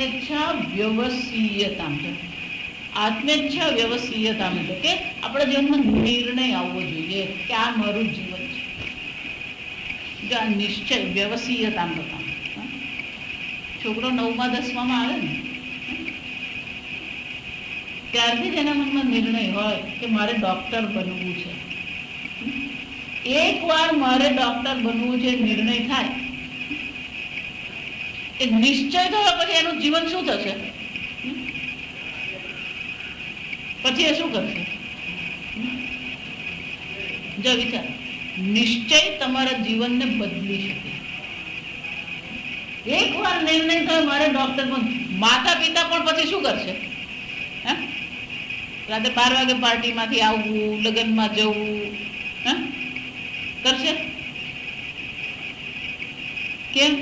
આત્મેચ્છા વ્યવસીયતા, આત્મેચ્છા વ્યવસીયતા એટલે કે આપણા જીવનમાં નિર્ણય આવવો જોઈએ કે આ મારું જીવન છે. જો આ નિશ્ચય વ્યવસીયતા બતાવે. છોકરો 9મા 10મામાં આવે ને ત્યારથી જ એના મનમાં નિર્ણય હોય કે મારે ડોક્ટર બનવું છે. એકવાર મારે ડોક્ટર બનવું છે નિર્ણય થાય, એ નિશ્ચય થયા પછી એનું જીવન શું થશે? પછી એ શું કરશે? જો વિચાર, નિશ્ચય તમારા જીવનને બદલી શકે. એકવાર નિર્ણય થયો મારે ડોક્ટર બનવું, માતા પિતા પણ પછી શું કરશે? રાતે 12 વાગે પાર્ટીમાંથી આવવું, લગ્નમાં જવું કરશે? કેમ?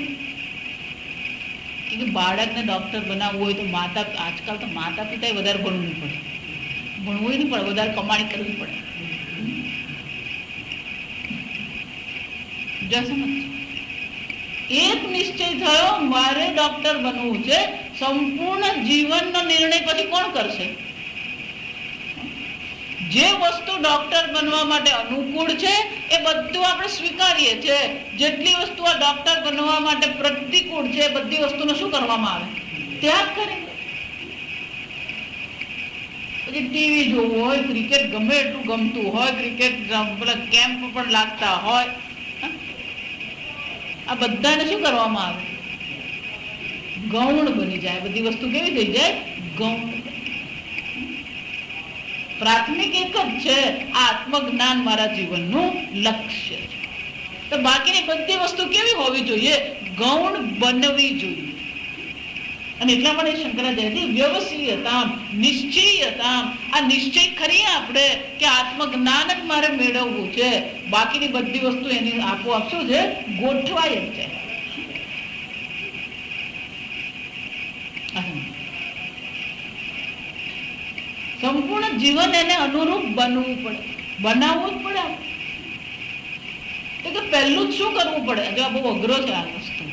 કે બાળકને ડોક્ટર બનાવવું હોય તો આજકાલ તો માતા પિતાએ વધારે ભણવું પડે, ભણવું નહીં પડે, વધારે કમાણી કરવી પડે. એક નિશ્ચય થયો મારે ડોક્ટર બનવું છે, સંપૂર્ણ જીવનનો નિર્ણય પછી કોણ કરશે? જે વસ્તુ ડોક્ટર બનવા માટે અનુકૂળ છે એ બધું આપણે સ્વીકારીએ છીએ. જેટલી વસ્તુ આ ડોક્ટર બનવા માટે પ્રતિકૂળ છે એ બધી વસ્તુનો શું કરવામાં આવે? ત્યાગ કરી. પછી ટીવી જોવું હોય, ક્રિકેટ ગમે એટલું ગમતું હોય, ક્રિકેટ પેલા કેમ્પ પણ લાગતા હોય, આ બધાને શું કરવામાં આવે? ગૌણ બની જાય. બધી વસ્તુ કેવી થઈ જાય? ગૌણ. પ્રાથમિક એક જ છે, આત્મજ્ઞાન મારા જીવનનું લક્ષ્ય છે. તો બાકીની બધી વસ્તુ કેવી હોવી જોઈએ? ગૌણ બનવી જોઈએ. અને એટલા માટે શંકરાચાર્યજી વ્યવસીયતા, નિશ્ચયતા, આ નિશ્ચય ખરી આપણે કે આત્મજ્ઞાન જ મારે મેળવવું છે, બાકીની બધી વસ્તુ એની આપોઆપ શું છે? ગોઠવાય જ છે. સંપૂર્ણ જીવન એને અનુરૂપ બનવું પડે, બનાવવું જ પડે. તો પહેલું જ શું કરવું પડે? જો આ બહુ અઘરો છે આ વસ્તુ.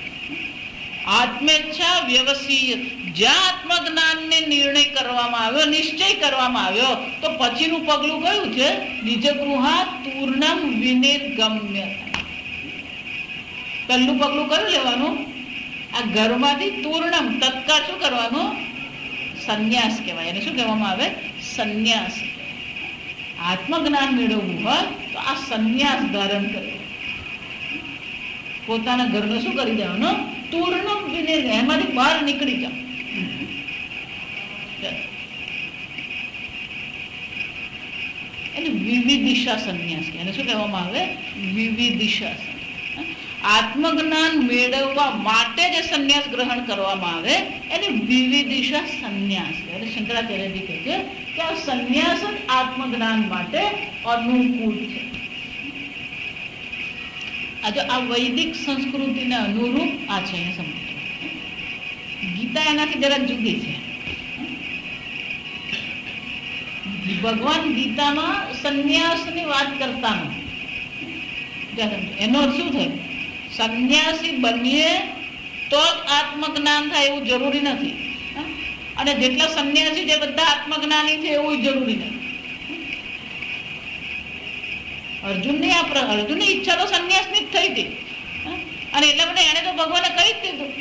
આત્મેચ્છા વ્યવસીય, જ્યાં આત્મજ્ઞાનને નિર્ણય કરવામાં આવ્યો, નિશ્ચય કરવામાં આવ્યો, તો પછીનું પગલું કયું છે? નિજગૃહાત તૂર્ણમ વિનિર્ગમ્ય. પહેલું પગલું કયું લેવાનું? આ ઘરમાંથી તૂર્ણમ તત્કાળ શું કરવાનું? સંન્યાસ કહેવાય. એને શું કહેવામાં આવે? સંન્યાસ. આત્મજ્ઞાન મેળવવું હોય તો આ સંન્યાસ ધારણ કરે, પોતાના ઘરને શું કરી દેવાનું? તૂર્ણમ વિનિર્ગમ્ય, એમાંથી બહાર નીકળી જાવ. એને વિવિધિશા સંન્યાસ કહે. એને શું કહેવામાં આવે? વિવિધિશા. આત્મજ્ઞાન મેળવવા માટે જે સંન્યાસ ગ્રહણ કરવામાં આવે એને વિવિધિશા સંન્યાસ. એટલે શંકરાચાર્યજી કહે છે કે આ સંન્યાસ જ આત્મજ્ઞાન માટે અનુકૂળ છે. આ વૈદિક સંસ્કૃતિને અનુરૂપ આ છે. સમજો, ગીતા એનાથી જરાક જુદી છે. ભગવાન ગીતામાં સંન્યાસની વાત કરતા નથી. એનો અર્થ શું થાય? સંન્યાસી બનીએ તો જ આત્મજ્ઞાન થાય એવું જરૂરી નથી, અને જેટલા સંન્યાસી છે બધા આત્મજ્ઞાની છે એવું જરૂરી નથી. અર્જુનની ઈચ્છા તો સંન્યાસની જ થઈ હતી, અને એટલા માટે એને તો ભગવાને કહી જ દીધું,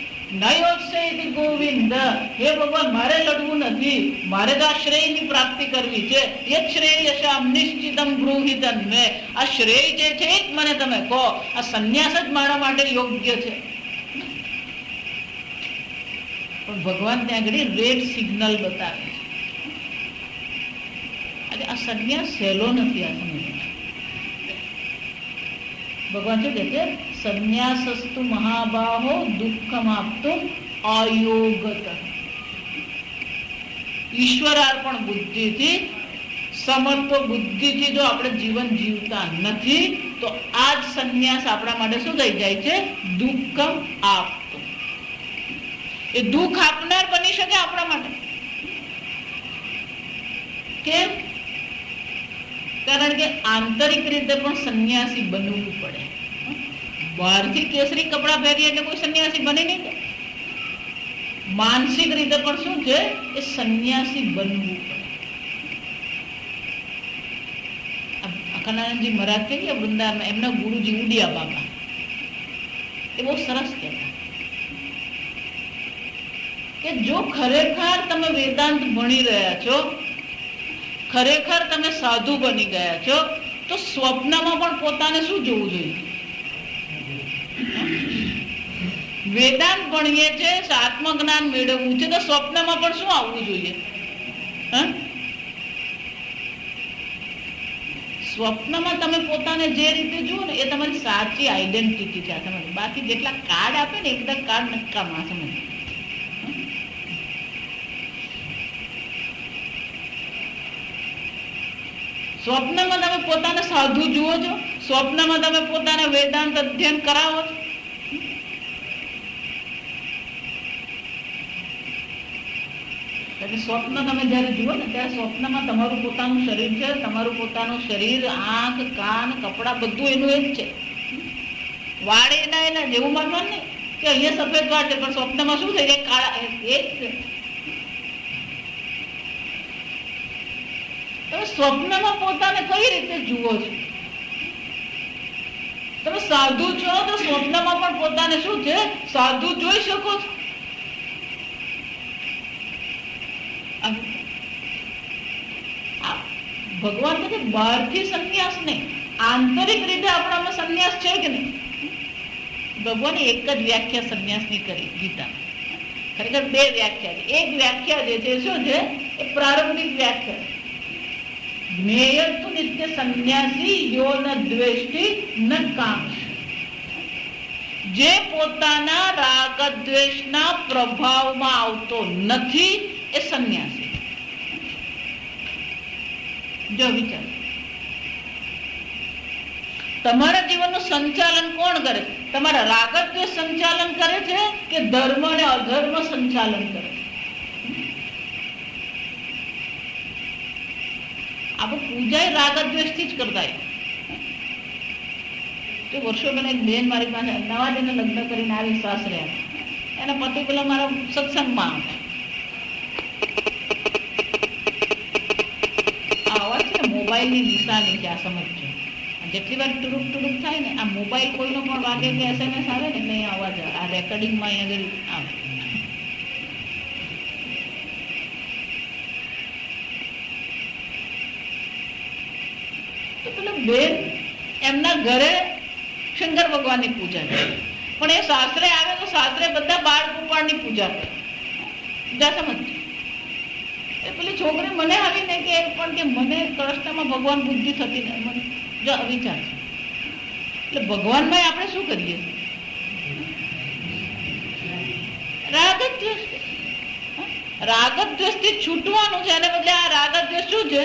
નયોત્સેતિ ગોવિંદ, હે ભગવાન મારે લડવું નથી, મારે તો આ શ્રેયની પ્રાપ્તિ કરવી છે. યત શ્રેયસામ નિશ્ચિતમ બ્રૂહિતં મે. આ શ્રેય જે છે એ જ મને તમે કહો. આ સંન્યાસ જ મારા માટે યોગ્ય છે. પણ ભગવાન ત્યાં આગળ રેડ સિગ્નલ બતાવે છે. આ સંન્યાસ સહેલો નથી. આ સમય ભગવાન શું કહે છે? સંન્યાસસ્તુ મહાબાહો દુઃખમાપ્તુમ અયોગત. ઈશ્વરાર્પણ બુદ્ધિથી, સમર્થ બુદ્ધિથી જો આપણે જીવન જીવતા નથી તો આ જ સંન્યાસ આપણા માટે શું થઈ જાય છે? દુઃખમ આપતું. એ દુઃખ આપનાર બની શકે આપણા માટે. કેમ? કારણ કે આંતરિક રીતે પણ સંન્યાસી બનવું પડે. બહારથી કેસરી કપડા પહેરીએ એટલે કોઈ સંન્યાસી બને નહીં. માનસિક રીતે પણ શું છે, એ સંન્યાસી બનવું પડે. અખંડાનંદજી મહારાજ છે કે વૃંદાવન, એમના ગુરુજી ઉડિયા બાબા એ બહુ સરસ કહેતા કે જો ખરેખર તમે વેદાંત ભણી રહ્યા છો, ખરેખર તમે સાધુ બની ગયા છો, તો સ્વપ્નમાં પણ પોતાને શું જોવું જોઈએ? વેદાંત ભણીએ છે, આત્મજ્ઞાન મેળવવું છે, તો સ્વપ્નમાં પણ શું આવવું જોઈએ? સ્વપ્નમાં તમે પોતાને જે રીતે જુઓ ને, એ તમારી સાચી આઈડેન્ટિટી છે. સમજ. બાકી જેટલા કાર્ડ આપે ને, એકદમ કાર્ડ નક્કામાં. સમજ. સ્વપ્નમાં તમે પોતાને સાધુ જુઓ છો, સ્વપ્નમાં તમે પોતાને વેદાંત અધ્યયન કરાવો છો. સ્વપ્ન તમે જયારે જુઓ ને, ત્યારે સ્વપ્નમાં તમારું પોતાનું શરીર છે, તમારું પોતાનું શરીર, આંખ, કાન, કપડા, બધું એનું એ જ છે. વાળ એના જેવું માનવાનું નહીં કે અહીંયા સફેદ વાળ છે, પણ સ્વપ્નમાં શું થઈ જાય? કાળા. એ જ છે. તમે સ્વપ્નમાં પોતાને કઈ રીતે જુઓ છો? તમે સાધુ છો તો સ્વપ્નમાં પણ પોતાને શું છે, સાધુ જોઈ શકો છો. ભગવાન કહે બહારથી સંન્યાસ નહીં, આંતરિક રીતે આપણામાં સંન્યાસ છે કે નહીં? ભગવાને એક જ વ્યાખ્યા સંન્યાસની કરી ગીતા. ખરેખર બે વ્યાખ્યા છે. એક વ્યાખ્યા જે છે શું છે, એ પ્રારંભિક વ્યાખ્યા. જ્ઞેય તુ નિત્ય સંન્યાસી યો ન દ્વેષ્ટિ ન કાંક્ષ. જે પોતાના રાગ દ્વેષના પ્રભાવમાં આવતો નથી, એ સંન્યાસી. જો વિચાર, તમારા જીવનનું સંચાલન કોણ કરે? તમારા રાગ દ્વેષ સંચાલન કરે છે કે ધર્મ અને અધર્મ સંચાલન કરે? આપણે પૂજા રાગ દ્વેષથી જ કરતા. તો વર્ષો પહેલા એક બેન મારી પાસે નવા જઈને લગ્ન કરીને આવી, સાસરે એના પતિ પેલા મારા સત્સંગમાં મોબાઈલની નિશાની છે. આ સમજજો, જેટલી વાર ટુડુક ટુડુક થાય ને, આ મોબાઈલ કોઈનો પણ વાગે કે SMS આવે ને, એટલે અહીંયા અવાજ આવે. આ રેકોર્ડિંગમાં અહીંયા આગળ આવે. તો પેલા બેન એમના ઘરે શંકર ભગવાનની પૂજા કરે, પણ એ સાસરે આવે તો સાસરે બધા બાળ ગોપાળની પૂજા કરે. સમજ. પેલી છોકરી મને આવી ને કે પણ કે મને કૃષ્ણમાં ભગવાન બુદ્ધિ થતી નથી. જો વિચાર, એટલે ભગવાનમાં આપણે શું કરીએ? રાગદ્વેષ. રાગદ્વેષથી છૂટવાનું છે, એને બદલે આ રાગદ્વેષ શું છે?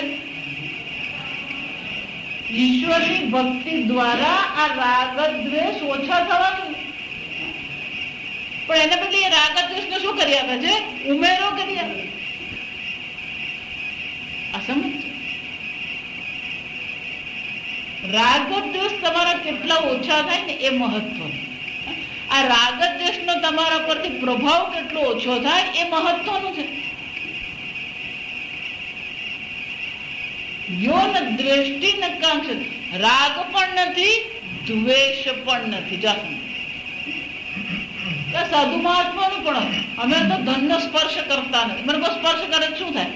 ઈશ્વરની ભક્તિ દ્વારા આ રાગદ્વેષ ઓછા થવાનું. પણ એને બદલે એ રાગદ્વેષને શું કરી આપે છે? ઉમેરો કરી આપે. રાગદ્વેષ તમારા કેટલા ઓછા થાય ને, એ મહત્વનું. આ રાગદ્વેષનો તમારા પરથી પ્રભાવ કેટલો ઓછો થાય, એ મહત્વનું છે. યો ન દ્વેષ્ટિ ન કાંક્ષ. રાગ પણ નથી, દ્વેષ પણ નથી. સાધુ મહાત્માનું પણ અમે તો ધનનો સ્પર્શ કરતા નથી. મને કોઈ સ્પર્શ કરે શું થાય?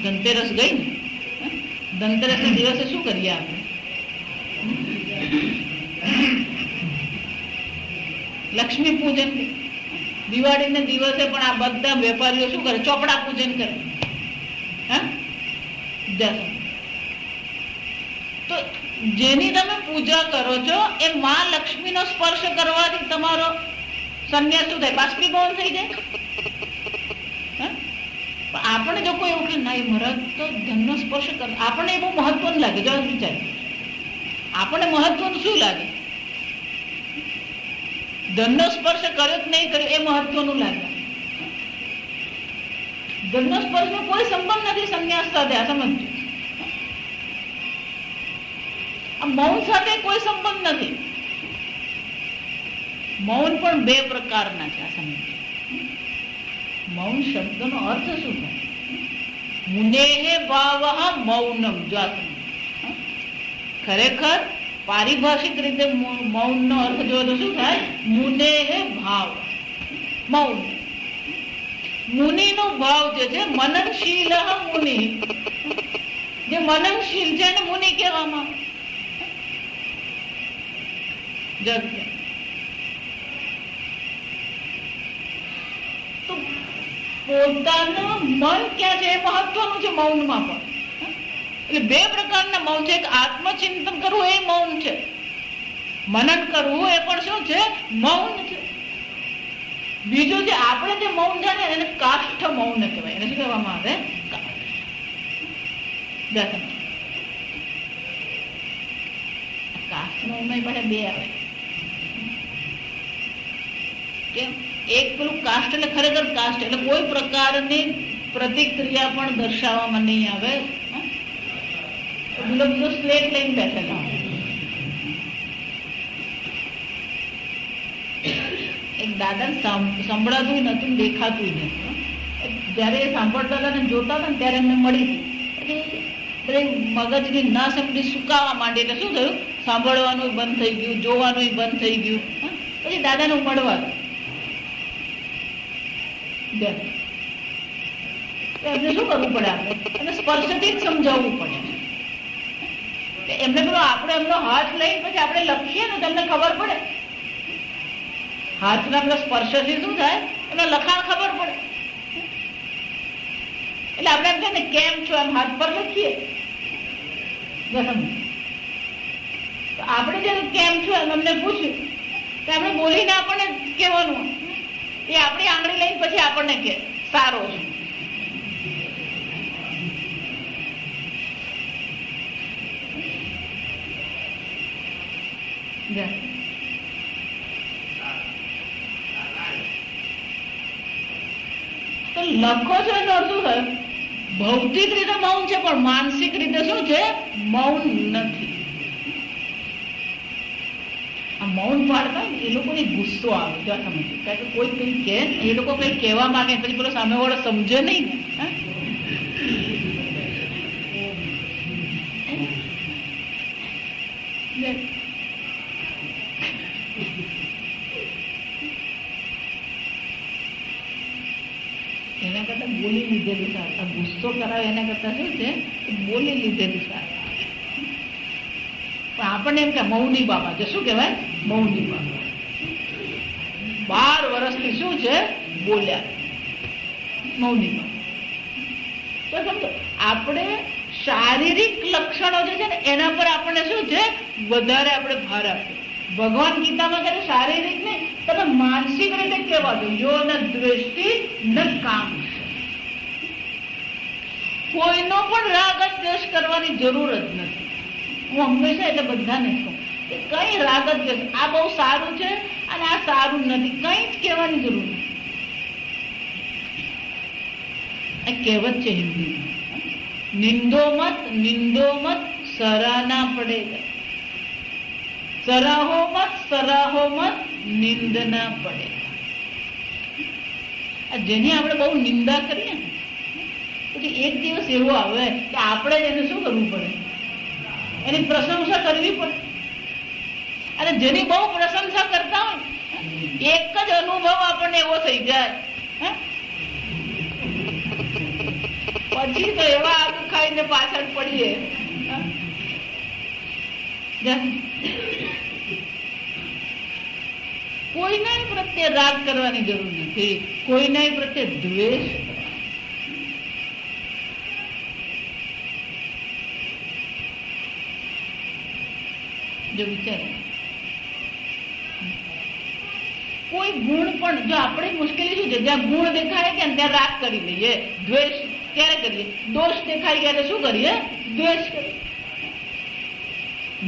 ધનતેરસ ગઈ ને, ધનતેરસ ના દિવસે શું કરીએ આપણે? લક્ષ્મી પૂજન. દિવાળી ના દિવસે પણ આ બધા વેપારીઓ શું કરે? ચોપડા પૂજન કરે. તો જેની તમે પૂજા કરો છો, એ માં લક્ષ્મીનો સ્પર્શ કરવાથી તમારો સંન્યાસ શું થાય? બાષ્પીભવન થઈ જાય. આપણે જો કોઈ એવું કે ના મહારાજ તો ધનનો સ્પર્શ કર, આપણને એ બહુ મહત્વનું લાગે. જો વિચાર, આપણને મહત્વનું શું લાગે? ધનનો સ્પર્શ કર્યો કે નહીં કર્યો એ મહત્વનું લાગે. ધનનો સ્પર્શનો કોઈ સંબંધ નથી સંન્યાસ સાથે. આ સમજજો, આ મૌન સાથે કોઈ સંબંધ નથી. મૌન પણ બે પ્રકારના છે. આ સમજ, મૌન શબ્દનો અર્થ શું થાય? મુનેહે ભાવઃ મૌનમ. જો આ સમજ, ખરેખર પારિભાષિક રીતે મૌનનો અર્થ જો તો શું થાય? મુનેહે ભાવ, મૌન. મુનિનો ભાવ જે છે, મનનશીલ મુનિ, જે મનનશીલ છે એને મુનિ કહેવામાં આવે. તો પોતાનું મન ક્યાં છે એ મહત્વનું છે મૌનમાં પણ. એટલે બે પ્રકારના મૌન છે. એક આત્મચિંતન કરવું એ મૌન છે, મનન કરવું એ પણ શું છે? મૌન છે. બીજું જે આપણે જે મૌન છે ને એને કાષ્ઠ મૌન કહેવાય. એને શું કહેવામાં આવે? કાષ્ઠ મૌન પાસે બે આવે. કેમ? એક પેલું કાષ્ઠ એટલે ખરેખર કાષ્ઠ એટલે કોઈ પ્રકારની પ્રતિક્રિયા પણ દર્શાવવામાં નહીં આવે. બીજો સ્લેટ લઈને બેઠેલા. એક દાદા સંભળાતું નતું, દેખાતું નથી. જયારે એ સાંભળતા હતા ને જોતા હતા ને ત્યારે એમને મળી હતી. મગજની ના સમજી સુકાવા માંડી. એટલે શું થયું? સાંભળવાનું બંધ થઈ ગયું, જોવાનું બંધ થઈ ગયું. પછી દાદાને મળવા એમને શું કરવું પડે? આપણે એને સ્પર્શથી જ સમજાવવું પડે. એમને પેલો આપણે એમનો હાથ લઈને પછી આપણે લખીએ ને તમને ખબર પડે. હાથના પેલા સ્પર્શથી શું થાય? એમને લખાણ ખબર પડે. એટલે આપણે એમ કહે ને કેમ છો એમ હાથ પર લખીએ. આપણે જયારે કેમ છો એમ એમને પૂછ્યું તો આપણે બોલીને આપણને કહેવાનું. એ આપણી આંગળી લઈને પછી આપણને કે સારો છે. તો લખો છો એનો અર્થ શું થયો? ભૌતિક રીતે મૌન છે પણ માનસિક રીતે શું છે? મૌન નથી. આ મૌન પાડતા એ લોકોને ગુસ્સો આવે. જો સમજ, કારણ કે કોઈ કઈ કે એ લોકો કઈ કહેવા માંગે પછી પેલો સામે વાળો સમજે નહીં ને. એના કરતા બોલી લીધેલું સારું. આ ગુસ્સો કરાવે એના કરતા શું છે? બોલી લીધેલું સારું. પણ આપણને એમ કે મૌની બાબા છે. શું કહેવાય? મૌની બાબા. 12 વર્ષથી શું છે? બોલ્યા. મૌની બાબા. તો સમજો, આપણે શારીરિક લક્ષણો જે છે ને એના પર આપણને શું છે? વધારે આપણે ભાર આપ્યો. ભગવાન ગીતામાં કહે શારીરિક નહીં, તમે માનસિક રીતે કેવા દો. યો ન દ્વેષ્ટિ ન કામ. કોઈનો પણ રાગ જ દ્વેષ કરવાની જરૂર જ નથી. હું હંમેશા એટલે બધાને કહું કે કઈ રાગ જ દ્વેષ, આ બહુ સારું છે અને આ સારું નથી, કઈ જ કહેવાની જરૂર નથી. આ કહેવત છે હિન્દીમાં, નિંદો મત સરાહના પડેગા, સરાહો મત નિંદના પડે. જેની આપણે બહુ નિંદા કરીએ ને પછી એક દિવસ એવો આવે કે આપણે એને શું કરવું પડે? એની પ્રશંસા કરવી પડે. અને જેની બહુ પ્રશંસા કરતા હોય એક જ અનુભવ આપણને એવો થઈ જાય, પછી તો એવા આગ ખાઈને પાછળ પડીએ. કોઈના પ્રત્યે રાગ કરવાની જરૂર નથી, કોઈના પ્રત્યે દ્વેષ. જો વિચારો, કોઈ ગુણ પણ જો આપણે મુશ્કેલી શું છે? જ્યાં ગુણ દેખાય કે ત્યાં રાગ કરી લઈએ, દ્વેષ ક્યારે કરીએ? દોષ દેખાઈ ગયા તો શું કરીએ? દ્વેષ કરીએ.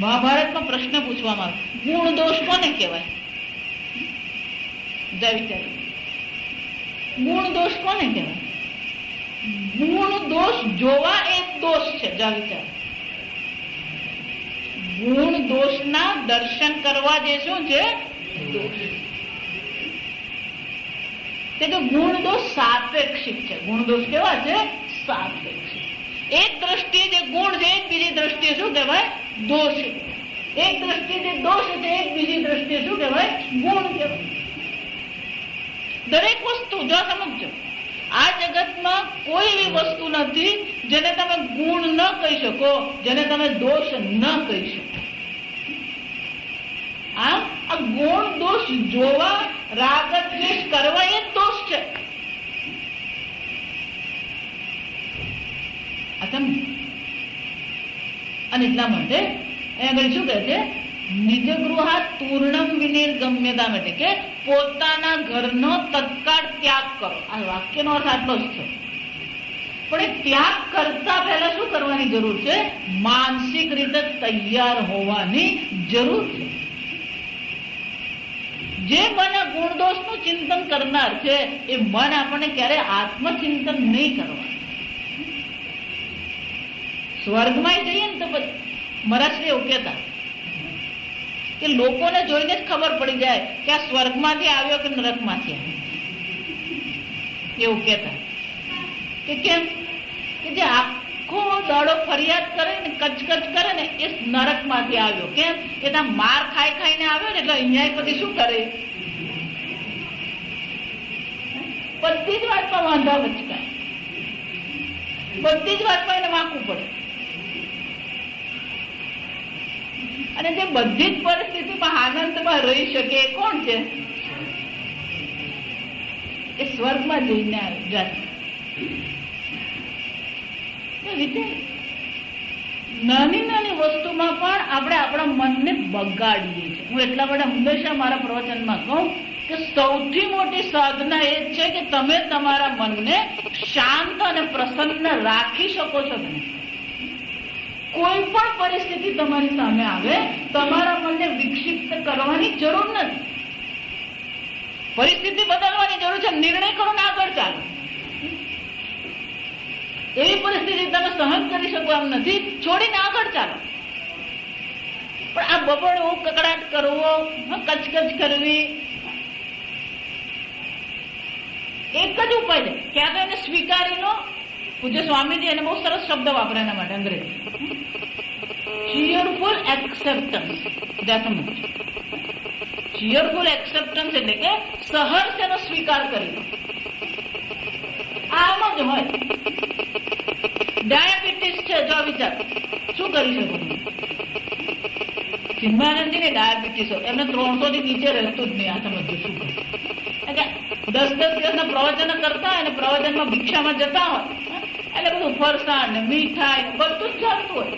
મહાભારતમાં પ્રશ્ન પૂછવામાં આવે, ગુણ દોષ કોને કહેવાય? વિચારો, ગુણ દોષ કોને કહેવાય? ગુણ દોષ જોવા એક દોષ છે. વિચાર, ગુણ દોષના દર્શન કરવા જે શું છે? દોષ. કે ગુણ દોષ સાપેક્ષિક છે. ગુણ દોષ કેવા છે? સાપેક્ષિક. એક દ્રષ્ટિએ જે ગુણ છે એક બીજી દ્રષ્ટિએ શું કહેવાય? દોષ. એક દ્રષ્ટિએ જે દોષ છે એક બીજી દ્રષ્ટિએ શું કહેવાય? ગુણ કહેવાય. દરેક વસ્તુ જો સમજો, આ જગતમાં કોઈ એવી વસ્તુ નથી જેને તમે ગુણ ન કહી શકો, જેને તમે દોષ ન કહી શકો. આ ગુણ દોષ જોવા, રાગ દ્વેષ કરવા એ દોષ છે. અને એટલા માટે આગળ શું કહે છે? નિજ ગૃહાત પૂર્ણમ વિનિર્ગમ્યતા, એટલે કે પોતાના ઘરનો તત્કાળ ત્યાગ કરો. આ વાક્યનો અર્થ આટલો જ છે. પણ એ ત્યાગ કરતા પહેલા શું કરવાની જરૂર છે? માનસિક રીતે તૈયાર હોવાની જરૂર છે. જે મન ગુણદોષ નું ચિંતન કરનાર છે એ મન આપણને ક્યારે આત્મચિંતન નહીં કરવાનું. સ્વર્ગમાં જઈએ ને તો મહારાજશ્રી એવું કહેતા કે લોકોને જોઈને જ ખબર પડી જાય કે આ સ્વર્ગમાંથી આવ્યો કે નરકમાંથી આવ્યો. એવું કહેતા કે કેમ? કે જે આખો દાડો ફરિયાદ કરે ને, કચકચ કરે ને, એ નરકમાંથી આવ્યો. કેમ? એ ત્યાં માર ખાઈને આવ્યો ને, એટલે અહીંયા પછી શું કરે? બધી જ વાતમાં વાંધા વચકાય, બધી જ વાતમાં એને વાંકવું પડે. અને જે બધી જ પરિસ્થિતિમાં આનંદમાં રહી શકે એ કોણ છે? એ સ્વર્ગમાં જઈને જાતે. નાની નાની વસ્તુમાં પણ આપણે આપણા મનને બગાડીએ છીએ. હું એટલા માટે હંમેશા મારા પ્રવચનમાં કહું કે સૌથી મોટી સાધના એ છે કે તમે તમારા મનને શાંત અને પ્રસન્ન રાખી શકો છો. તમે કોઈ પણ પરિસ્થિતિ તમારી સામે આવે, તમારા મનને વિક્ષિપ્ત કરવાની જરૂર નથી. પરિસ્થિતિ બદલવાની જરૂર છે. નિર્ણય કરો ને આગળ ચાલો. એવી પરિસ્થિતિ તમે સહન કરી શકો એમ નથી, છોડીને આગળ ચાલો. પણ આ બબડવું, કકડાટ કરવો, કચકચ કરવી, એક જ ઉપાય છે. ક્યાં તો એને સ્વીકારી લો. પૂજ્ય સ્વામીજી એને બહુ સરસ શબ્દ વાપરે એના માટે, અંગ્રેજી. ચીયરફુલ એક્સેપ્ટન્સ. ચીયરફુલ એક્સેપ્ટન્સ એટલે કે સહર્ષ એનો સ્વીકાર કરી લો. આમ જ હોય. ડાયાબિટીસ છે, જો વિચાર શું કરી શકો? ચિન્મયાનંદજી ને ડાયાબિટીસ હોય, એમને 300 થી નીચે રહેતું જ નહીં. આ સમજો શું કરે? 10 દિવસના પ્રવચન કરતા હોય અને પ્રવચનમાં ભિક્ષામાં જતા હોય એટલે બધું ફરસાણ ને મીઠાઈ બધું જ ચાલતું હોય.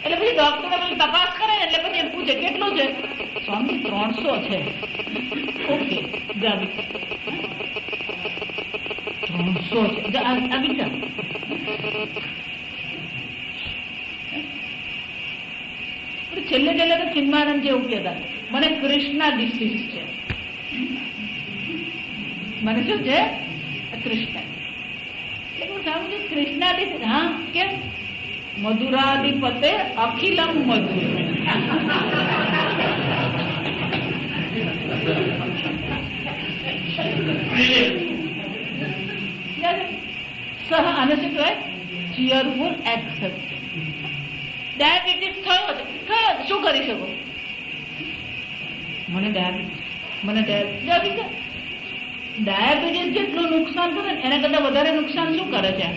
એટલે પછી ડોક્ટરે પછી તપાસ કરે એટલે પછી એમ પૂછે કેટલું છે? સ્વામી 300 છે. ઓકે, 300 છે. આ વિચાર. છેલ્લે છેલ્લે તો ચિન્માનંદ જેવું કહેતા, મને કૃષ્ણા ડિસીઝ છે. મને શું છે? કૃષ્ણ. કૃષ્ણા ડિસીઝ. હા, કેમ? મધુરાધિપતે અખિલમ મધુર. સહ આને શું કહેવાય? ચીયરફુલ એક્સેપ્ટ. ડાયાબિટીસ થયો શું કરી શકો? મને ડાયાબિટીસ જેટલું નુકસાન કરે એના કરતા વધારે નુકસાન શું કરે છે?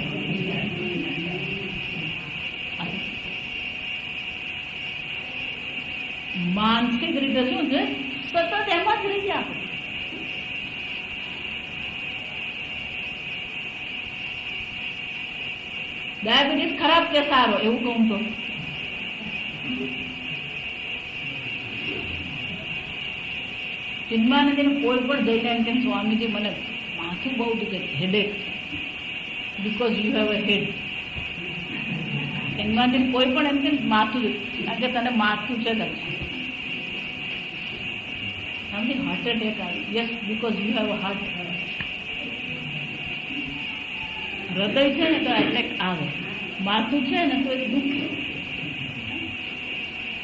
માનસિક રીતે શું છે? સતત એમાં જ રહી જાય. ડાયાબિટીસ ખરાબ કે સારો એવું કહું તો ચિન્માનંદજી કોઈ પણ જઈને એમ કે સ્વામીજી મને માથું બહુ દુખે, headache, because you have a head. ચિન્માનંદજી કોઈ પણ એમ કે માથું કારણ કે તને માથું છે. હાર્ટ એટેક આવી. Yes, because you have a heart. હૃદય છે ને તો એટેક આવે, માથું છે ને તો એ દુખે,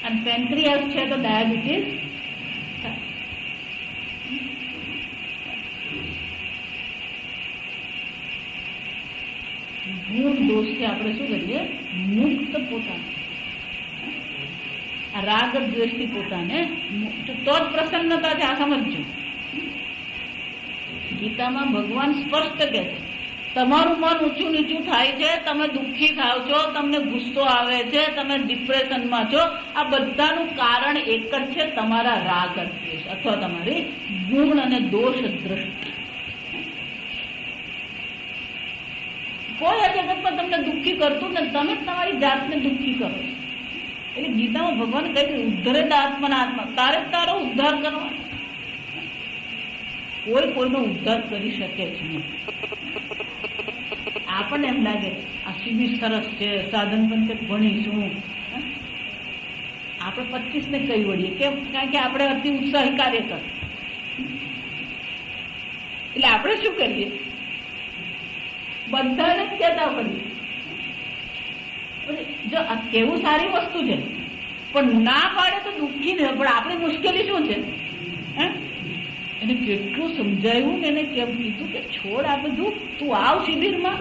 અને પેન્ક્રિયાસ છે તો ડાયાબિટીસ. ગુણ દોષથી આપણે શું કરીએ? મુક્ત પોતાને, રાગ દ્વેષથી પોતાને તો જ પ્રસન્નતા છે. આ સમજજો. ગીતામાં ભગવાન સ્પષ્ટ કહે છે, તમારું મન ઊંચું નીચું થાય છે, તમે દુઃખી થાવ છો, તમને ગુસ્સો આવે છે, તમે ડિપ્રેશનમાં છો, આ બધાનું કારણ એક જ છે, તમારા રાગ દ્વેષ અથવા તમારી ગુણ અને દોષ દ્રષ્ટિ. કોઈ આ જગતમાં તમને દુઃખી કરતું ને તમે જ તમારી જાતને દુઃખી કરો. એટલે ગીતામાં ભગવાન કહે છે, ઉદ્ધરે આત્માના આત્મા, તારે તારો ઉદ્ધાર કરવાનો. કોઈ કોઈનો ઉદ્ધાર કરી શકે છે નહીં. આપણને એમ લાગે આ શિબિર સરસ છે, સાધન પંચક ભણીશું, આપણે 25 ને કહી વળીએ. કેમ? કારણ કે આપણે અતિ ઉત્સાહી કાર્યકર. એટલે આપણે શું કરીએ? બધાને જ કહેતા પડીએ. જો કેવું સારી વસ્તુ છે, પણ ના પાડે તો દુઃખી ને. પણ આપણી મુશ્કેલી શું છે? એને કેટલું સમજાયું ને એને કેમ કીધું કે છોડ આ બધું, તું આવ શિબિરમાં.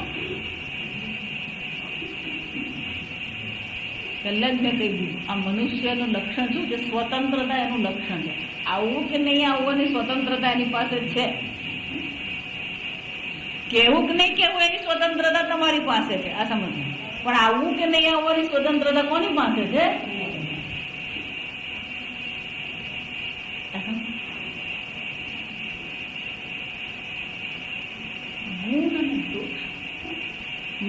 પહેલા જ મેં કહી દીધું, આ મનુષ્યનું લક્ષણ શું છે? સ્વતંત્રતા એનું લક્ષણ છે. આવવું કે નહીં આવવાની સ્વતંત્રતા એની પાસે છે. કેવું કે નહીં કેવું એની સ્વતંત્રતા તમારી પાસે છે. આ સમજ. પણ આવવું કે નહીં આવવાની સ્વતંત્રતા કોની પાસે છે? ગુણ અને દોષ,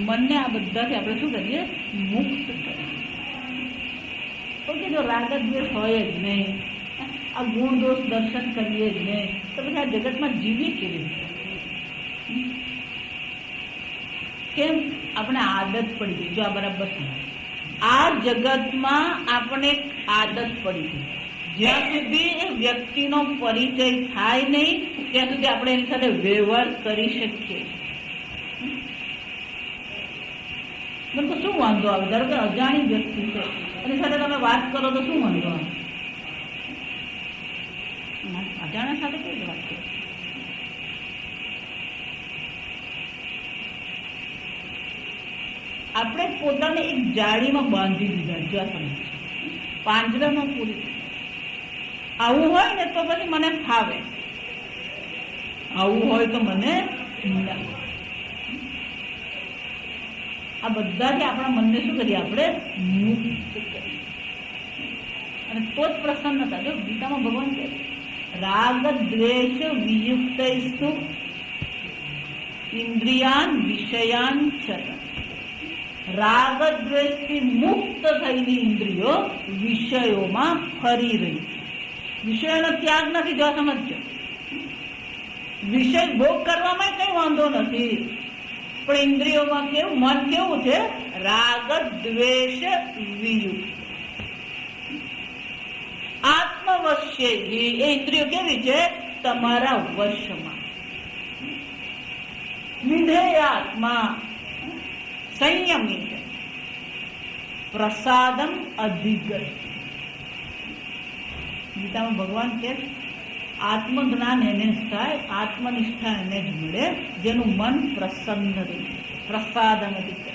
મનને આ બધાથી આપણે શું કરીએ? મુક્ત કરીએ. ઓકે, જો રાગ દ્વેષ હોય જ નહીં, આ ગુણ દોષ દર્શન કરીએ જ નહીં, તો પછી આ જગતમાં જીવીએ કેવી રીતે? કેમ? આપણે આદત પડી ગઈ. જો આ બરાબર છે, આ જગતમાં આપણે આદત પડી ગઈ. જ્યાં સુધી એ વ્યક્તિનો પરિચય થાય નહીં ત્યાં સુધી આપણે એની સાથે વ્યવહાર કરી શકીએ. મને તો શું વાંધો આવે? ધારો કે અજાણી વ્યક્તિ છે, એની સાથે તમે વાત કરો તો શું વાંધો આવે? અજાણ્યા સાથે કેવી વાત કરો? આપણે પોતાને એક જાળીમાં બાંધી દીધા. જો તમે પાંજરામાં પૂરી આવું હોય ને તો પછી મને ફાવે, આવું હોય તો મને આ બધાથી આપણા મનને શું કરીએ? આપણે મુક્ત કરીએ. અને તો જ પ્રસન્નતા. જો ગીતામાં ભગવાન કહે રાગ દ્વેષ વિયુક્તૈસ્તુ ઇન્દ્રિયાન વિષયાન ચરન. રાગ દ્વેષથી મુક્ત થયેલી ઇન્દ્રિયો વિષયોમાં ફરી રહી. વિષયોનો ત્યાગ નથી. જો સમજો, વિષય ભોગ કરવામાં કઈ વાંધો નથી, પણ ઇન્દ્રિયોમાં કેવું મન કેવું છે? રાગ દ્વેષ વિયુક્ત. આત્મવશ્ય. એ ઇન્દ્રિયો કેવી છે? તમારા વશમાં. વિધેય આત્મા સંયમી છે. પ્રસાદમ અધિગત. ગીતામાં ભગવાન કે આત્મજ્ઞાન એને જ થાય, આત્મનિષ્ઠા એને જ મળે જેનું મન પ્રસન્ન રહે. પ્રસાદમ અધિગત.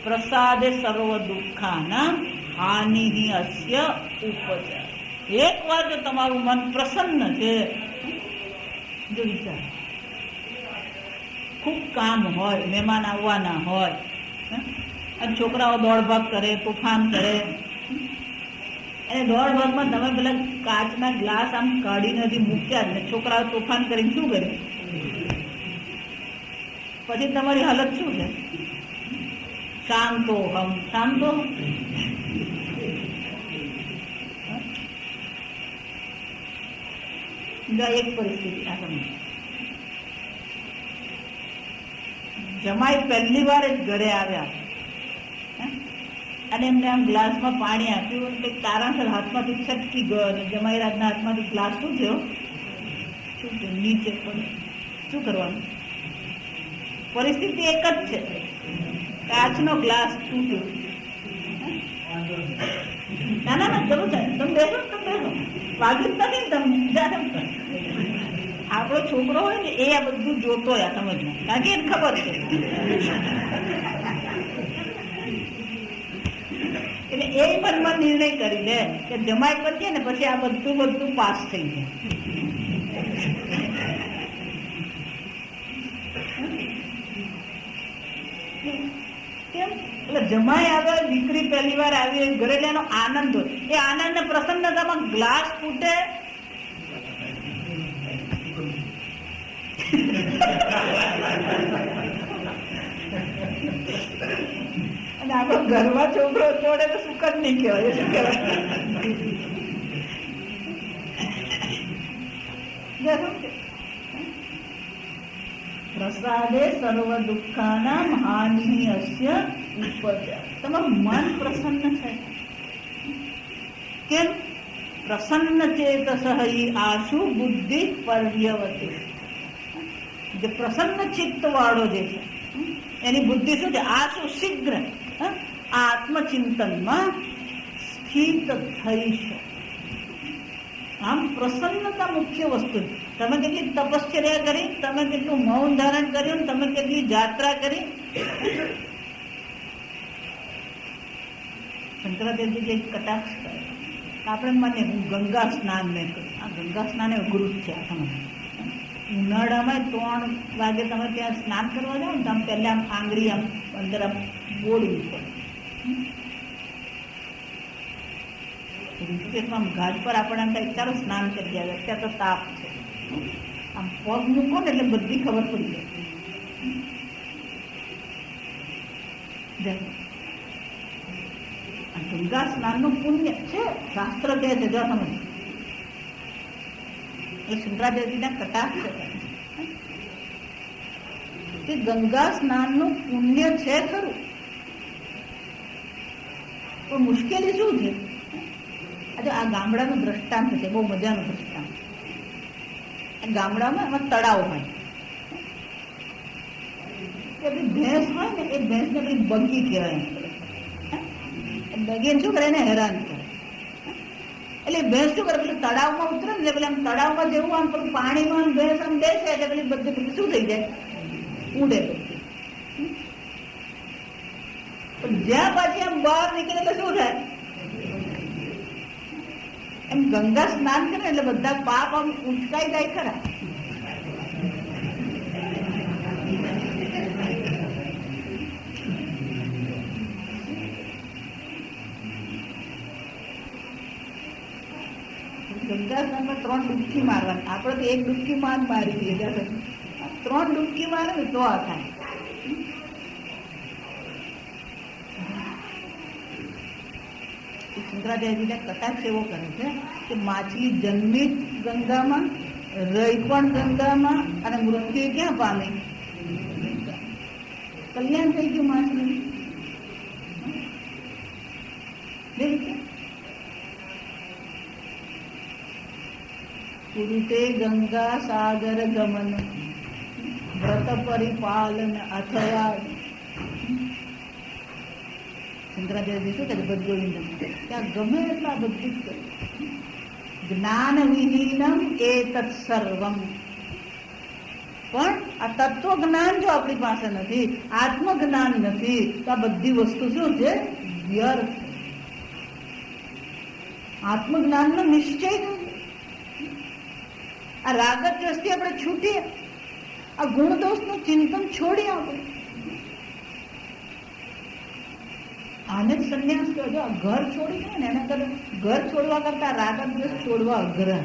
પ્રસાદે સર્વ દુઃખાના હાનિ અસ્ય ઉપજા. એક વાર જો તમારું મન પ્રસન્ન છે, જો વિચાર, ખૂબ કામ હોય, મહેમાન આવવાના હોય, અને છોકરાઓ દોડ ભાગ કરે, તોફાન કરે, અને દોડ ભાગમાં તમે પેલા કાચના ગ્લાસ આમ કાઢી નથી મૂક્યા ને છોકરાઓ તોફાન કરીને શું કરે? પછી તમારી હાલત શું છે? શાંતો હમ શાંતો. એક પરિસ્થિતિ આ સમજ. જમાઈ પહેલી વાર જ ઘરે આવ્યા અને એમને આમ ગ્લાસમાં પાણી આપ્યું, કંઈક કારણસર હાથમાંથી છટકી ગયો અને જમાઈ રાજના હાથમાંથી ગ્લાસ શું થયો? શું થયું? નીચે પડ્યો. શું કરવાનું? પરિસ્થિતિ એક જ છે, કાચનો ગ્લાસ તૂટ્યો. ના ના ના, જરૂર છે, તમે બેસો, તમે બેસો, વાગ્યું જ નથી ને તમને. આપણો છોકરો હોય ને એ આ બધું જોતો હોય, આ સમજમાં, કારણ કે એને ખબર છે એ મનમાં નિર્ણય કરી લે કે જમાઈ પતીએ ને પછી આ બધું પાસ થઈ જાય. કેમ? એટલે જમાઈ આવે, દીકરી પહેલી વાર આવી, ઘરે એટલે એનો આનંદ હોય. એ આનંદ ને પ્રસન્નતામાં ગ્લાસ ફૂટે, અને આપણો ઘરમાં છોકરો છોડે તો સુખ જ નહીં કહેવાય. શું કહેવાય? પ્રસાદે સર્વ દુઃખાનામ હાનિ અસ્ય ઉપદ્રવ. તમારું મન પ્રસન્ન છે. કેમ? પ્રસન્ન ચેતસ આશુ બુદ્ધિ પર્યવતી. જે પ્રસન્ન ચિત્ત વાળો જે છે એની બુદ્ધિ શું છે? આશુ શીઘ્ર આત્મચિંતનમાં સ્થિત થઈ છે. આમ પ્રસન્નતા મુખ્ય વસ્તુ. તમે કેટલી તપશ્ચર્યા કરી, તમે કેટલું મૌન ધારણ કર્યું, તમે કેટલી જાત્રા કરી. શંકરાચાર્યજી એક કટાક્ષ કરે, આપણે માને ગંગા સ્નાન મેં કર્યું. આ ગંગા સ્નાન એ અઘરું જ છે. આ સમજ ઉનાળામાં 3 વાગે તમે ત્યાં સ્નાન કરવા જાઓ ને તો આમ પહેલા આમ આંગળી આમ અંદર આમ બોળવી પડે. ઋષિકેશમાં ઘાટ પર આપણે આમ થાય ચાલો સ્નાન કરી જાય. અત્યારે તો તાપ છે, આમ પગ મૂકો ને એટલે બધી ખબર પડી જાય. ગંગા સ્નાનનું પુણ્ય છે, શાસ્ત્ર કહે છે. જો સમજ એટલે શંકરાચાર્યજીના કટાક્ષ છે કે ગંગા સ્નાનનું પુણ્ય છે ખરું, પણ મુશ્કેલી શું છે? આજે આ ગામડાનું દ્રષ્ટાંત છે, બહુ મજાનું દ્રષ્ટાંત. ગામડામાં એમાં તળાવ હોય, ભેંસ હોય ને એ ભેંસને પેલી બગી કહેવાય. બગીને શું કરે? એને હેરાન કરે. એટલે ભેંસ શું કરે? પેલું તળાવમાં ઉતરે ને એટલે આમ તળાવમાં જેવું આમ પેલું પાણીમાં ભેંસ આમ બેસે એટલે પેલી બધી શું થઈ જાય? ઉડે બધી. પણ જ્યાં પાછી આમ બહાર નીકળે એટલે શું થાય? એમ ગંગા સ્નાન કરે એટલે બધા પાપ આમ ઉચકાઈ જાય ખરા. ગંગા સ્નાનમાં 3 ડૂબકી મારવાની. આપણે તો 1 ડૂબકી મારી દઈએ. 3 ડૂબકી મારે ને તો આ થાય. શંકરાચાર્યજીને કટાક્ષ એવો કરે છે કે માછલી જન્મી ગંગામાં, રહી પણ ગંગામાં, અને મૃત્યુ ક્યાં પામી? કલ્યાણ થઈ ગયું માછલી. પુરુષે ગંગા સાગર ગમન વ્રત પરિપાલન અથવા શંકરાચાર્ય શું કહે? ભગવોવિંદ ત્યાં ગમે એટલા બધું જ કરે. જ્ઞાન વિહીનમ એતત્ સર્વમ. પણ આ તત્વ જ્ઞાન જો આપણી પાસે નથી, આત્મજ્ઞાન નથી, તો આ બધી વસ્તુ શું છે? વ્યર્થ. આત્મજ્ઞાનનો નિશ્ચય જોઈએ. આ રાગદ્વેષથી આપણે છૂટીએ, આ ગુણ દોષનું ચિંતન છોડીએ આપણે. આને જ સંન્યાસ કહો. જો ઘર છોડી દે ને એના કરતા ઘર છોડવા કરતા રાગદ્વેષ છોડવા અઘરા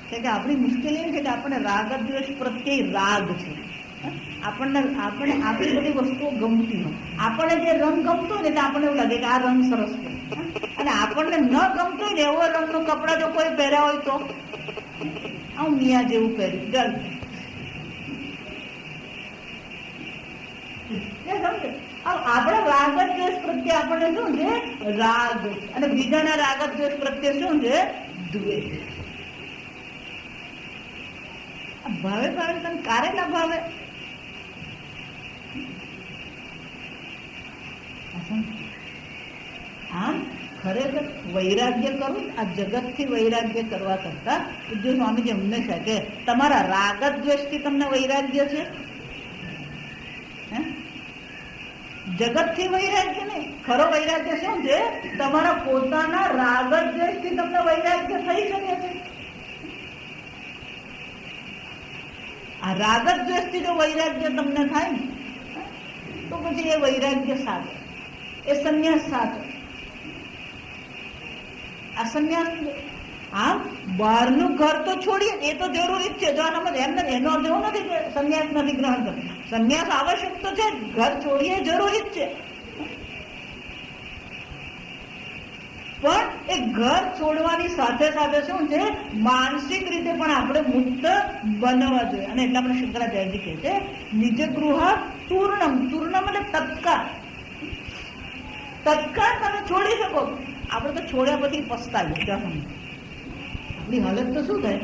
છે. કે આપણી મુશ્કેલી એમ છે કે આપણને રાગદ્વેષ પ્રત્યે રાગ છે. આપણે આપણી બધી વસ્તુઓ ગમતી હોય. આપણને જે રંગ ગમતો હોય ને આપણને એવું લાગે કે આ રંગ સરસ છે, અને આપણને ન ગમતો હોય ને એવો રંગનું કપડા જો કોઈ પહેર્યા હોય તો આવું મિયા જેવું પહેર્યું ચાલ. આપણા રાગદ્વેષ પ્રત્યે આપણને શું છે? રાગ. અને બીજાના રાગદ્વેષ પ્રત્યે શું છે? દ્વેષ. ભાવે ભાવે તને કારે ના ભાવે. આમ ખરેખર વૈરાગ્ય કરવું, આ જગતથી વૈરાગ્ય કરવા કરતા પૂજ્ય સ્વામીજી હંમેશા કે તમારા રાગદ્વેષથી તમને વૈરાગ્ય છે. જગતથી વૈરાગ્ય નહીં. ખરો વૈરાગ્ય શું છે? તમારા પોતાના રાગ દ્વેષથી તમને વૈરાગ્ય થઈ શકે છે. આ રાગ દ્વેષથી જો વૈરાગ્ય તમને થાય ને તો પછી એ વૈરાગ્ય સાચો, એ સંન્યાસ સાચો. આ સંન્યાસ આમ બહારનું ઘર તો છોડીએ એ તો જરૂરી જ છે. જો આનામાં એમને એનો અર્થ એવો નથી કે સંન્યાસ નથી ગ્રહણ કરવો. સંન્યાસ આવશ્યક તો છે, ઘર છોડીએ જરૂરી જ છે. પણ એ ઘર છોડવાની સાથે સાથે શું છે, માનસિક રીતે પણ આપણે મુક્ત બનવા જોઈએ. અને એટલે આપણે શંકરાચાર્યજી કહે છે નિજ ગૃહ તૂર્ણમ. તૂર્ણમ એટલે તત્કાળ. તત્કાળ તમે છોડી શકો. આપણે તો છોડ્યા પછી પસ્તાવીએ. આપણી હાલત તો શું થાય?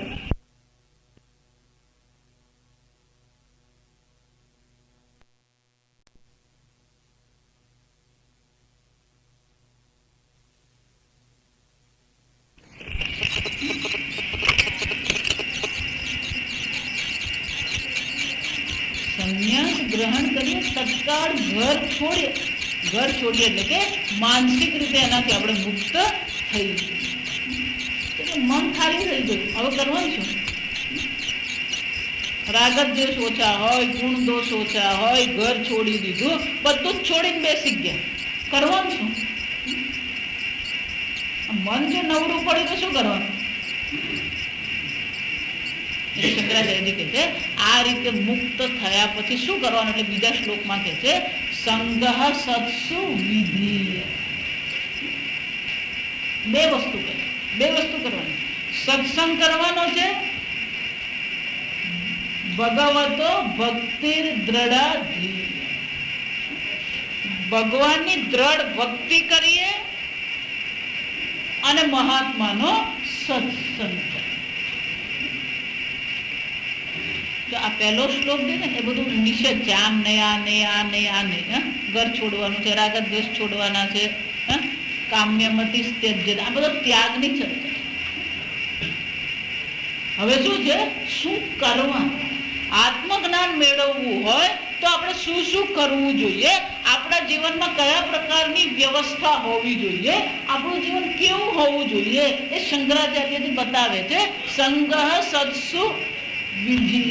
સંન્યાસ ગ્રહણ કરીએ, તત્કાળ ઘર છોડીએ. ઘર છોડીએ એટલે કે માનસિક રીતે એનાથી આપણે મુક્ત થઈ જઈએ. મન ખાલી થઈ ગયું. હવે કરવાનું શું? રાગ દ્વેષ ઓછા હોય, ગુણ દોષ ઓછા હોય, ઘર છોડી દીધું, બધું જ છોડીને બેસી ગયા. કરવાનું શું? મન જો નવરું પડ્યું તો શું કરવાનું? શંકરાચાર્યજી કહે છે આ રીતે મુક્ત થયા પછી શું કરવાનું? એટલે બીજા શ્લોકમાં કહે છે સંગહ સત્સુ વિધિ. બે વસ્તુ કહે, બે વસ્તુ કરવાની. સત્સંગ કરવાનો છે, ભગવતો ભક્તિર દ્રઢ. ભગવાનની દ્રઢ ભક્તિ કરીએ અને મહાત્માનો સત્સંગ. આ પહેલો શ્લોક છે ને એ બધું નિષેધ છે. આમ નહીં, આ નહીં, આ નહીં, આ નહીં. ઘર છોડવાનું છે, રાગ દ્વેષ છોડવાના છે, કામ્યમતી ત્યજ્ય, આ બધો ત્યાગની ચર્ચા. હવે શું છે? શું કરવાનું? આત્મજ્ઞાન મેળવવું હોય તો આપણે શું શું કરવું જોઈએ? આપણા જીવનમાં કયા પ્રકારની વ્યવસ્થા હોવી જોઈએ? આપણું જીવન કેવું હોવું જોઈએ? એ શંકરાચાર્યજી બતાવે છે. સંગહ સત્સુ વિધિ.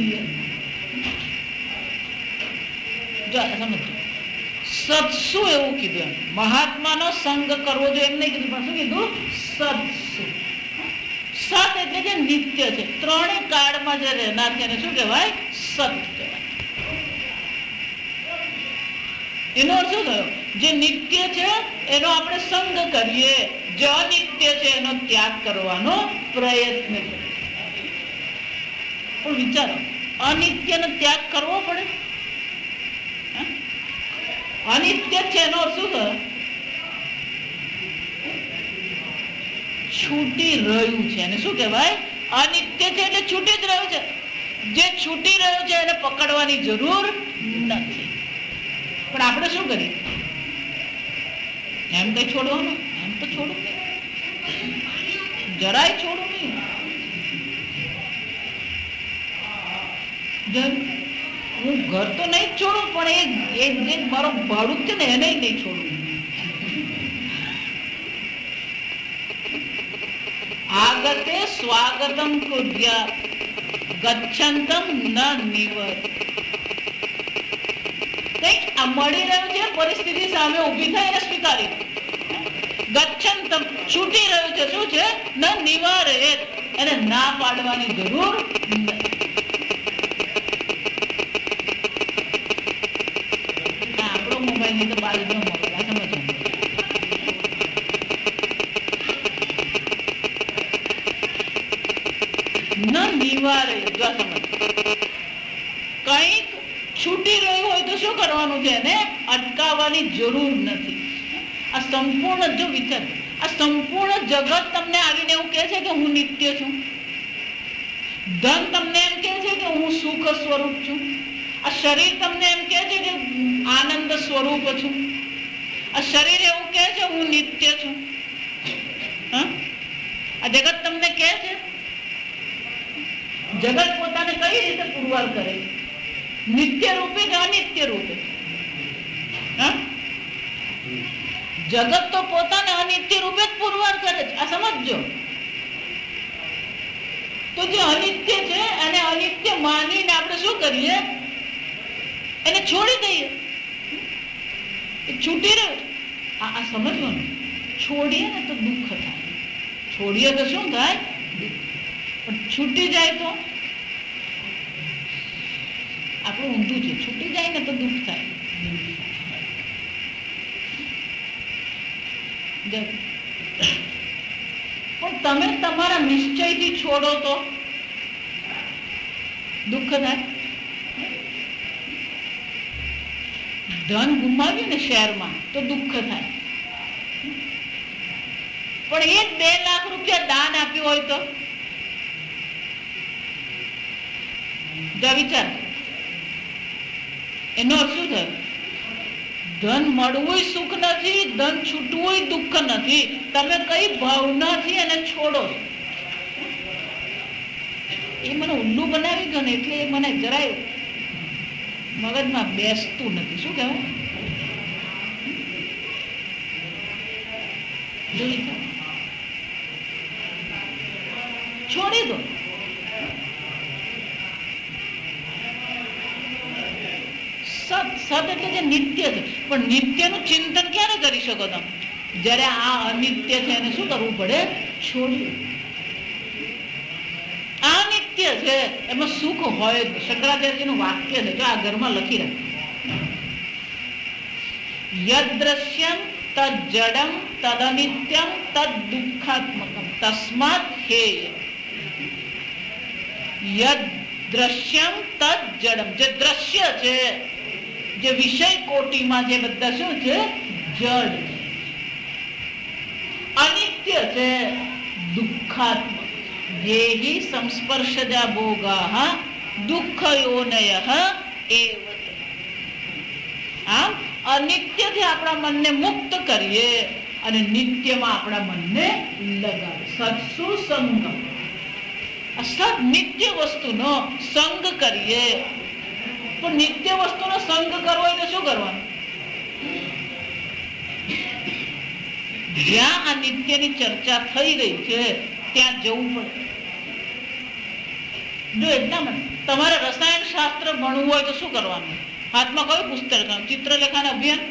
સત્સુ એવું કીધું. મહાત્માનો સંગ કરવો જોઈએ એમ નહીં કીધું, પણ શું કીધું? સત્સુ. સત એટલે જે નિત્ય છે, ત્રણેય કાળમાં જે રહેનાર છે એને શું કહેવાય? સત કહેવાય. એનો અર્થ શું થયો? જે નિત્ય છે એનો આપણે સંગ કરીએ, જે અનિત્ય છે એનો ત્યાગ કરવાનો પ્રયત્ન કરીએ. પણ વિચારો, અનિત્યનો ત્યાગ કરવો પડે? અનિત્ય છે એનો અર્થ શું થયો? છૂટી રહ્યું છે. એને શું કહેવાય? અનિત્ય છે એટલે છૂટી જ રહ્યું છે. જે છૂટી રહ્યું છે એને પકડવાની જરૂર નથી. પણ આપણે શું કરીએ? એમ કઈ છોડવાનું? એમ તો છોડવું નહીં, જરાય છોડવું નહીં. હું ઘર તો નહીં જ છોડું, પણ એ જે મારો ભાડું છે ને એને નહીં છોડું. આગતે સ્વાગતમ કુર્યા ગચ્છંતમ ન નિવર. કઈક આ મળી રહ્યું છે, પરિસ્થિતિ સામે ઊભી થાય એને સ્વીકારી. ગચ્છંતમ છૂટી રહ્યું છે. શું છે? ન નિવારે. એને ના પાડવાની જરૂર નથી. આપણો મોબાઈલ નહીં તો બાજુનો મોબાઈલ. આ સમજો. ન નિવારે. કંઈક છૂટી રહ્યું હોય તો શું કરવાનું છે? એને અટકાવવાની જરૂર નથી. આ સંપૂર્ણ, જો વિચાર, આ સંપૂર્ણ જગત તમને આવીને એવું કહે છે કે હું નિત્ય છું. ધન તમને એમ કહે છે કે હું સુખ સ્વરૂપ છું. આ શરીર તમને એમ કહે છે કે આનંદ સ્વરૂપ છું. આ શરીર એવું કહે છે હું નિત્ય છું. આ જગત તમને કહે છે. જગત પોતાને કઈ રીતે પુરવાર કરે? નિત્ય રૂપે કે અનિત્ય રૂપે? જગત તો પોતાને અનિત્ય રૂપે જ પુરવાર કરે છે. આ સમજજો. તો જે અનિત્ય છે અને અનિત્ય માનીને આપણે શું કરીએ, એને છોડી દઈએ, છૂટી રહ્યું. આ સમજવાનું. છોડીએ ને તો દુઃખ થાય, છોડીએ તો શું થાય, પણ છૂટી જાય તો આપણું ઊંધું છે. છૂટી જાય ને તો દુઃખ થાય. પણ તમે તમારા નિશ્ચયથી છોડો તો દુઃખ થાય. ધન ગુમાવ્યું ને શહેરમાં તો દુઃખ થાય. પણ એ 2 લાખ રૂપિયા દાન આપ્યું હોય તો વિચાર, એનો અર્થ શું થયો? ધન મળવું સુખ નથી, ધન છૂટવું દુઃખ નથી. તમે કઈ ભાવનાથી એને છોડો? એ મને ઉલ્લુ બનાવી ગયો ને એટલે એ મને જરાય મગજમાં બેસતું નથી. શું કહેવાય? છોડી દો. સત એટલે જે નિત્ય છે. પણ નિત્યનું ચિંતન ક્યારે કરી શકો તમે? જ્યારે આ અનિત્ય છે એને શું કરવું પડે? છોડવું. આ નિત્ય છે એમાં સુખ હોય. શંકરાચાર્યનું વાક્ય છે, જો આ ઘરમાં લખી રાખે, યદ્દ્રશ્યમ તજ્જડમ તદનિત્યમ તદ્દુઃખાત્મકમ તસ્માત હેય. યદ્દ્રશ્યમ તજ્જડમ, જે દ્રશ્ય છે, જે વિષય કોટીમાં જે બધા શું છે? જડ. અનિત્ય છે, દુઃખાત્મક. યેહિ સંસ્પર્શજા ભોગાઃ દુઃખયોનયઃ એવ. આમ અનિત્યથી આપણા મનને મુક્ત કરીએ અને નિત્યમાં આપણા મનને લગાવીએ. સત્સુ સંગમ. સત નિત્ય વસ્તુનો સંગ કરીએ. તો નિત્ય વસ્તુનો સંગ કરવો એટલે શું કરવાનું? જ્યાં આ નિત્યની ચર્ચા થઈ રહી છે ત્યાં જવું પડે. જો એટલા માટે તમારે રસાયણ શાસ્ત્ર ભણવું હોય તો શું કરવાનું? હાથમાં કયું પુસ્તક? ચિત્રલેખાના અભિયાન.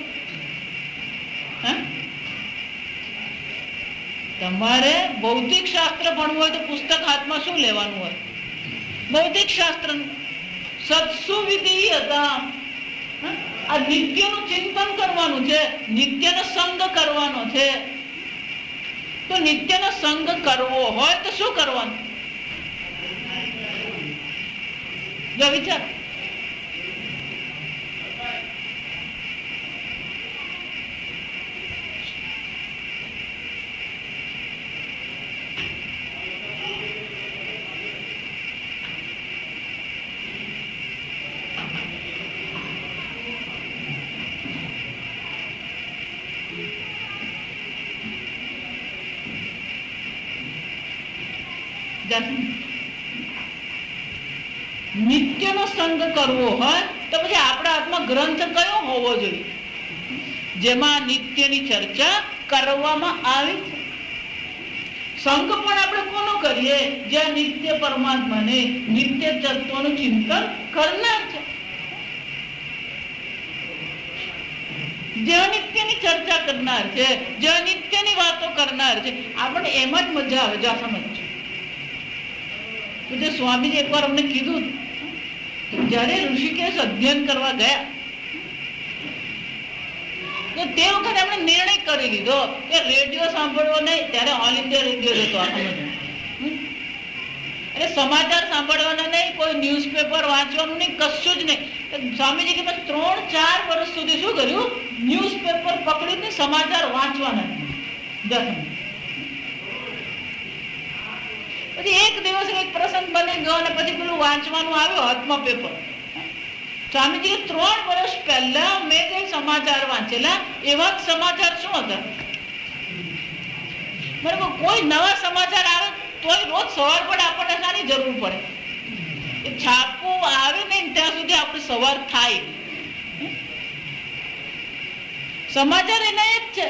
તમારે ભૌતિક શાસ્ત્ર ભણવું હોય તો પુસ્તક હાથમાં શું લેવાનું હોય? ભૌતિક શાસ્ત્ર. સત્સુ વિધિ હતા. આ નિત્યનું ચિંતન કરવાનું છે, નિત્યનો સંગ કરવાનો છે. તો નિત્યનો સંગ કરવો હોય તો શું કરવાનું? જો વિચાર. નિત્યનો સંગ કરવો હોય તો પછી આપણા હાથમાં ગ્રંથ કયો હોવો જોઈએ જેમાં નિત્યની ચર્ચા કરવામાં આવી છે? સંગ પણ આપણે કોનો કરીએ? જે નિત્ય પરમાત્માને, નિત્ય તત્વનું ચિંતન કરનાર છે, જે નિત્યની ચર્ચા કરનાર છે, જે નિત્યની વાતો કરનાર છે. આપણે એમ જ મજા આવે. જો સમજો, જે સ્વામીજી એકવાર અમને કીધું, જયારે ઋષિકેશ અધ્યયન કરવા ગયા તો તે વખતે આપણે નિર્ણય કરી લીધો કે રેડિયો સાંભળવો નહીં. ત્યારે ઓલ ઇન્ડિયા રેડિયો હતો. એટલે સમાચાર સાંભળવાના નહીં, કોઈ ન્યૂઝપેપર વાંચવાનું નહીં, કશું જ નહીં. સ્વામીજી કે 3-4 વર્ષ સુધી શું કર્યું? ન્યૂઝપેપર પકડીને સમાચાર વાંચવાના નહીં. પછી એક દિવસ એક પ્રસંગ બની ગયો અને પછી પેલું વાંચવાનું આવ્યું હાથમાં પેપર. સ્વામીજી 3 વર્ષ પહેલા મેં જે સમાચાર વાંચેલા એવા જ સમાચાર શું હતા? બરાબર. કોઈ નવા સમાચાર આવે તોય રોજ સવાર પડે આપણને શાની જરૂર પડે? એ છાપવું આવે નહીં ત્યાં સુધી આપણે સવાર થાય. સમાચાર એના જ છે.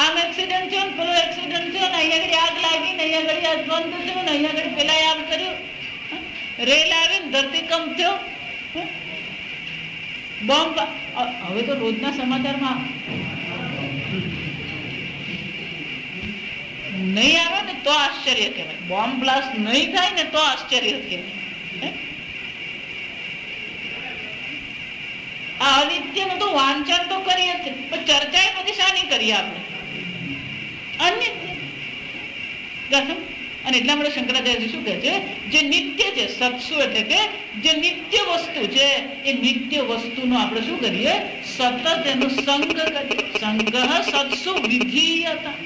આમ એક્સિડન્ટ થયો, પેલો એક્સિડન્ટ થયો, ને અહીંયા આગળ આગ લાગી, ને અહીંયા આગળ આ બંધ થયું, ને અહીંયા આગળ પેલા આમ કર્યું, રેલ આવી ને ધરતીકંપ થયો, બોમ્બ. હવે તો રોજના સમાચારમાં નહીં આવે ને તો આશ્ચર્ય કહેવાય. બોમ્બ બ્લાસ્ટ નહીં થાય ને તો આશ્ચર્ય કહેવાય. આ અનિત્યનું તો વાંચન તો કરીએ જ, પણ ચર્ચા એ બધી શાની કરીએ આપણે? અનિત્ય. અને એટલા માટે શંકરાચાર્ય શું કહે છે? જે નિત્ય છે, સત્સુ એટલે કે જે નિત્ય વસ્તુ છે, એ નિત્ય વસ્તુનો આપણે શું કરીએ? સતત એનો સંગ કરીએ. સંગઃ સત્સુ વિધીયતા.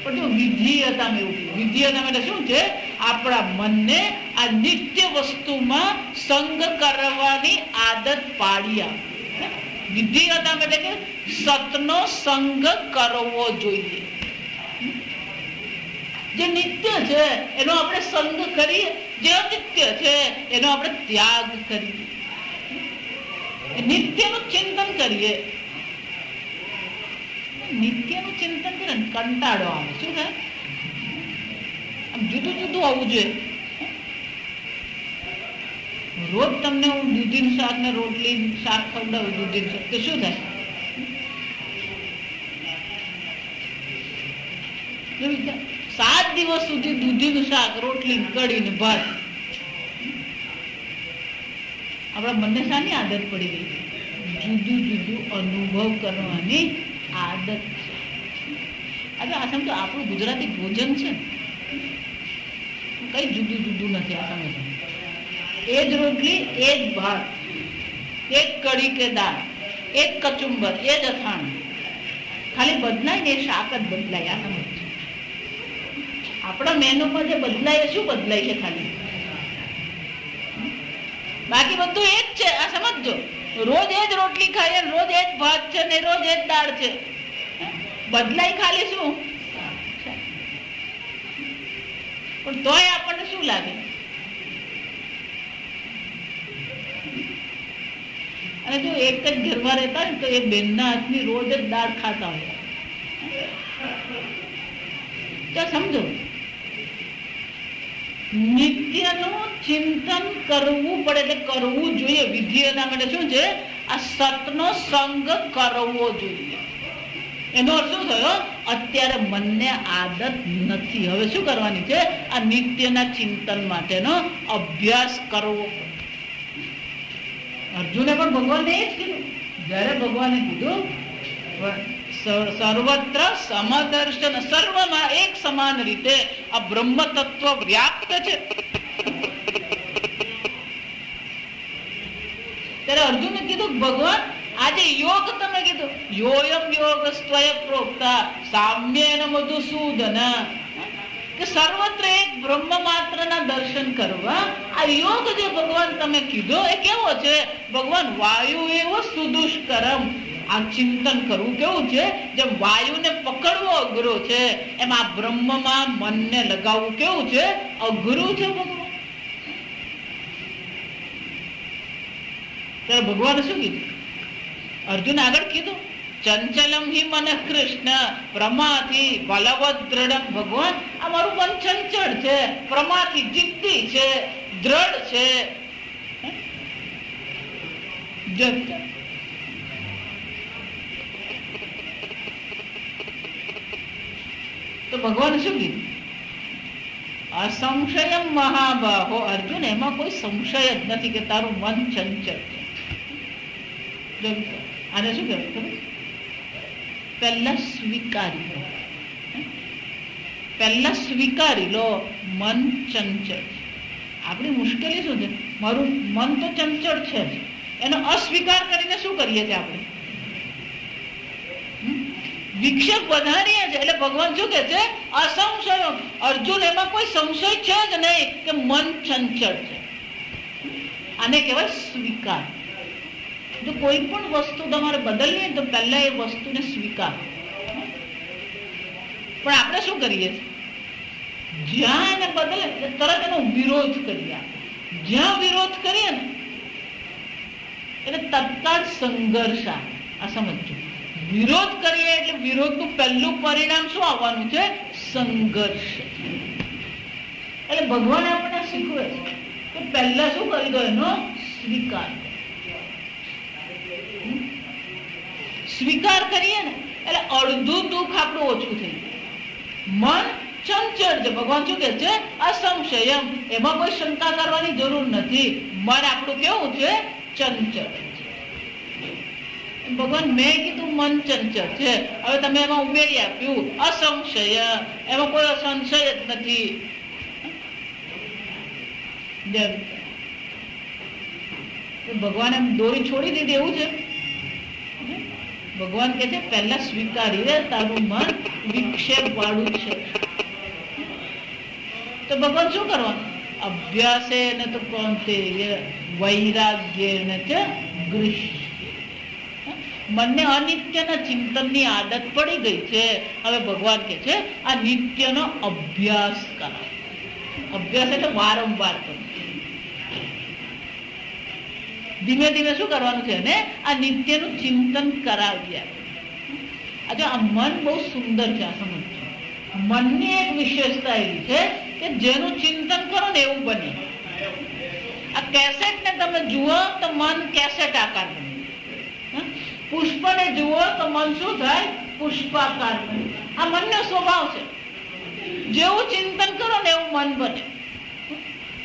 પણ જો વિધીયતામાં એવું કીધું. વિધીયતામાં એટલે શું છે? આપણા મનને આ નિત્ય વસ્તુમાં સંગ કરવાની આદત પાડી આપે. વિધીયતામાં એટલે કે સતનો સંગ કરવો જોઈએ. જે નિત્ય છે એનો આપણે સંગ કરીએ, જે અનિત્ય છે એનો આપણે ત્યાગ કરીએ, નિત્યનું ચિંતન કરીએ. નિત્યનું ચિંતન કરે ને કંટાળો આવે. શું થાય? આમ જુદું જુદું આવવું જોઈએ. રોજ તમને હું દૂધીનું શાક ને રોટલી શાક ખવડાવું, દૂધીનું શાક, તો શું થાય? 7 દિવસ સુધી દૂધીનું શાક, રોટલી, કઢી ને ભાત. આપણા મનને શાની આદત પડી ગઈ? જુદું જુદું અનુભવ કરવાની આદત છે. આ સમજો આપણું ગુજરાતી ભોજન છે, કઈ જુદું જુદું નથી. આ સમજો એ જ રોટલી, એ જ ભાત, એ જ કઢી કે દાળ, એ જ કચુંબર, એ જ અથાણું, ખાલી બદલાય ને એ શાક જ બદલાય. આ સમજ આપણા મેનુમાં જે બદલાય શું બદલાય છે? ખાલી બાકી બધું એ જ છે. આ સમજો રોજ એ જ રોટલી ખાઈએ, રોજ એ જ ભાત છે ને રોજ એ જ દાળ છે. બદલાય ખાલી શું? પણ તોય આપણને શું લાગે? અને જો એક જ ઘરમાં રહેતા હોય તો એ બેનના હાથની રોજ જ દાળ ખાતા હોય. તો સમજો નિત્યનું ચિંતન કરવું પડે, એટલે કરવું જોઈએ. વિધિના માટે શું છે? આ સતનો સંગ કરવો જોઈએ. એનો અર્થ શું થયો? અત્યારે મનને આદત નથી. હવે શું કરવાની છે? આ નિત્યના ચિંતન માટેનો અભ્યાસ કરવો. અર્જુને પણ ભગવાને એ જ કીધું. જયારે ભગવાને કીધું સર્વત્ર સમદર્શન, સર્વમાં એક સમાન રીતે આ બ્રહ્મ તત્વ વ્યાપ્ત છે, ત્યારે અર્જુને કીધું ભગવાન આજે યોગ તમે કીધું, યોયમ યોગ સ્વય પ્રોક્તા સામ્યેન મધુસૂદન, કે સર્વત્ર એક બ્રહ્મ માત્રના દર્શન કરવા આ યોગ જે ભગવાન તમે કીધો એ કેવો છે? ભગવાન વાયુ એવો સુદુષ્કરમ. આ ચિંતન કરવું કેવું છે? જેમ વાયુને પકડવો અઘરો છે, એમ આ બ્રહ્મમાં મનને લગાવવું કેવું છે? અઘરું છે ભગવાન. ત્યારે ભગવાને શું કીધું? અર્જુન આગળ કીધું ચંચલમ હિ મન કૃષ્ણ પ્રમાથી બલવદ દ્રઢ. ભગવાન આ મારું મન ચંચળ છે, પ્રમાથી જિદ્દી છે, દ્રઢ છે. તો ભગવાન શું કીધું? અસંશય મહાબાહો. અર્જુન એમાં કોઈ સંશય જ નથી કે તારું મન ચંચળ છે. આને શું કહેવાય? પહેલા સ્વીકારી લો, પહેલા સ્વીકારી લો મન ચંચળ. આપણી મુશ્કેલી શું છે? મારું મન તો ચંચળ છે, એનો અસ્વીકાર કરીને શું કરીએ છીએ આપણે? વિક્ષેપ વધારીએ છે. એટલે ભગવાન શું કે છે? અસંશય. અર્જુન એમાં કોઈ સંશય છે જ નહીં કે મન ચંચળ છે. આને કહેવાય સ્વીકાર. જો કોઈ પણ વસ્તુ તમારે બદલવી તો પહેલા એ વસ્તુને સ્વીકાર. પણ આપણે શું કરીએ? જ્યાં એને બદલે તરત એનો વિરોધ કરીએ. જ્યાં વિરોધ કરીએ ને એટલે તત્કાળ સંઘર્ષ આવે. આ સમજો, વિરોધ કરીએ એટલે વિરોધનું પહેલું પરિણામ શું આવવાનું છે? સંઘર્ષ. એટલે ભગવાન આપણને શીખવે છે કે પહેલા શું કરી દો? એનો સ્વીકાર. સ્વીકાર કરીએ ને એટલે અડધું દુઃખ આપણું ઓછું થઈ જાય. મન ચંચળ છે. ભગવાન શું કે છે? અસંશયમ. એમાં કોઈ શંકા કરવાની જરૂર નથી. મન આપણું કેવું છે? ચંચળ. ભગવાન મેં કીધું મન ચંચળ છે, હવે તમે એમાં ઉમેરી આપ્યું અસંશય. એમાં કોઈ સંશય જ નથી. ભગવાન એમ દોરી છોડી દીધી એવું છે. ભગવાન કે છે પહેલા સ્વીકારી રે, તારું મન વિક્ષેપ વાળું છે. તો ભગવાન શું કરવાનું? અભ્યાસે ને તો કોંતે વૈરાગ્ય ને ગૃહ્ય. મનને અનિત્યના ચિંતનની આદત પડી ગઈ છે. હવે ભગવાન કે છે આ નિત્યનો અભ્યાસ કરો. અભ્યાસ એટલે વારંવાર કરો. ધીમે ધીમે શું કરવાનું છે? ને આ નિત્યનું ચિંતન કરાવ્યા. આજે આ મન બહુ સુંદર છે. આ સમજ, મનની એક વિશેષતા એવી છે કે જેનું ચિંતન કરો ને એવું બને. આ કેસેટ ને તમે જુઓ તો મન કેસેટ આકાર બને. પુષ્પને જુઓ તો મન શું થાય? પુષ્પાકાર બને. આ મનનો સ્વભાવ છે. જેવું ચિંતન કરો ને એવું મન બને.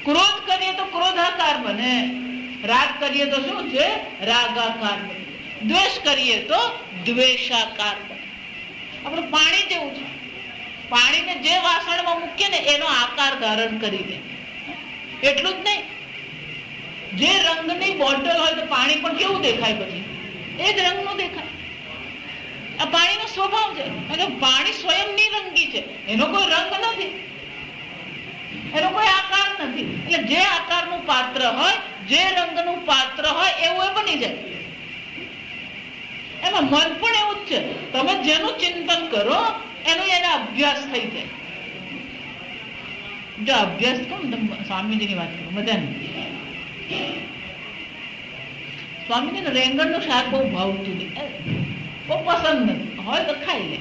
ક્રોધ કરીએ તો ક્રોધાકાર બને. રાગ કરીએ તો શું છે? રાગાકાર બને. દ્વેષ કરીએ તો દ્વેષાકાર બને. આપણું પાણી જેવું છે. પાણીને જે વાસણમાં મૂકીએ ને એનો આકાર ધારણ કરી દે. એટલું જ નહીં, જે રંગની બોટલ હોય તો પાણી પણ કેવું દેખાય? પછી એક રંગનું દેખાય. આ પાણીનો સ્વભાવ છે. અને પાણી સ્વયં નિરંગી છે. એનો કોઈ રંગ નથી, એનો કોઈ આકાર નથી. એટલે જે આકારનું પાત્ર હોય, જે રંગનું પાત્ર હોય એવું એ બની જાય. એમાં મન પણ એવું જ છે. તમે જેનું ચિંતન કરો એનો એના અભ્યાસ થઈ જાય. જો અભ્યાસ કહું ને, સ્વામીજીની વાત કરું, મજાની. સ્વામીજીને રેંગણનું શાક બહુ ભાવતું નહીં, બહુ પસંદ નથી. હોય તો ખાઈ લે.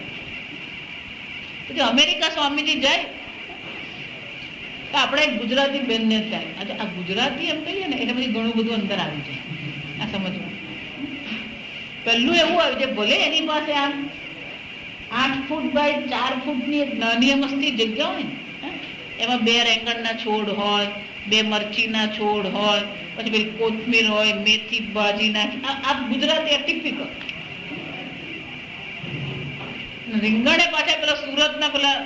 પછી અમેરિકા સ્વામીજી જાય તો આપણે એક ગુજરાતી બેનને થાય. આજે આ ગુજરાતી એમ કહીએ ને એટલે પછી ઘણું બધું અંદર આવી જાય. આ સમજમાં પહેલું એવું આવ્યું છે, ભલે એની પાસે આમ 8 ફૂટ બાય 4 ફૂટની એક નાની મસ્તી જગ્યા હોય ને, એમાં 2 રેંગણના છોડ હોય, 2 મરચીના છોડ હોય, પછી પેલી કોથમીર હોય, મેથી ભાજીના. આ ગુજરાતી આ ટિપિકલ. રીંગણે પાછા પેલા સુરતના પેલા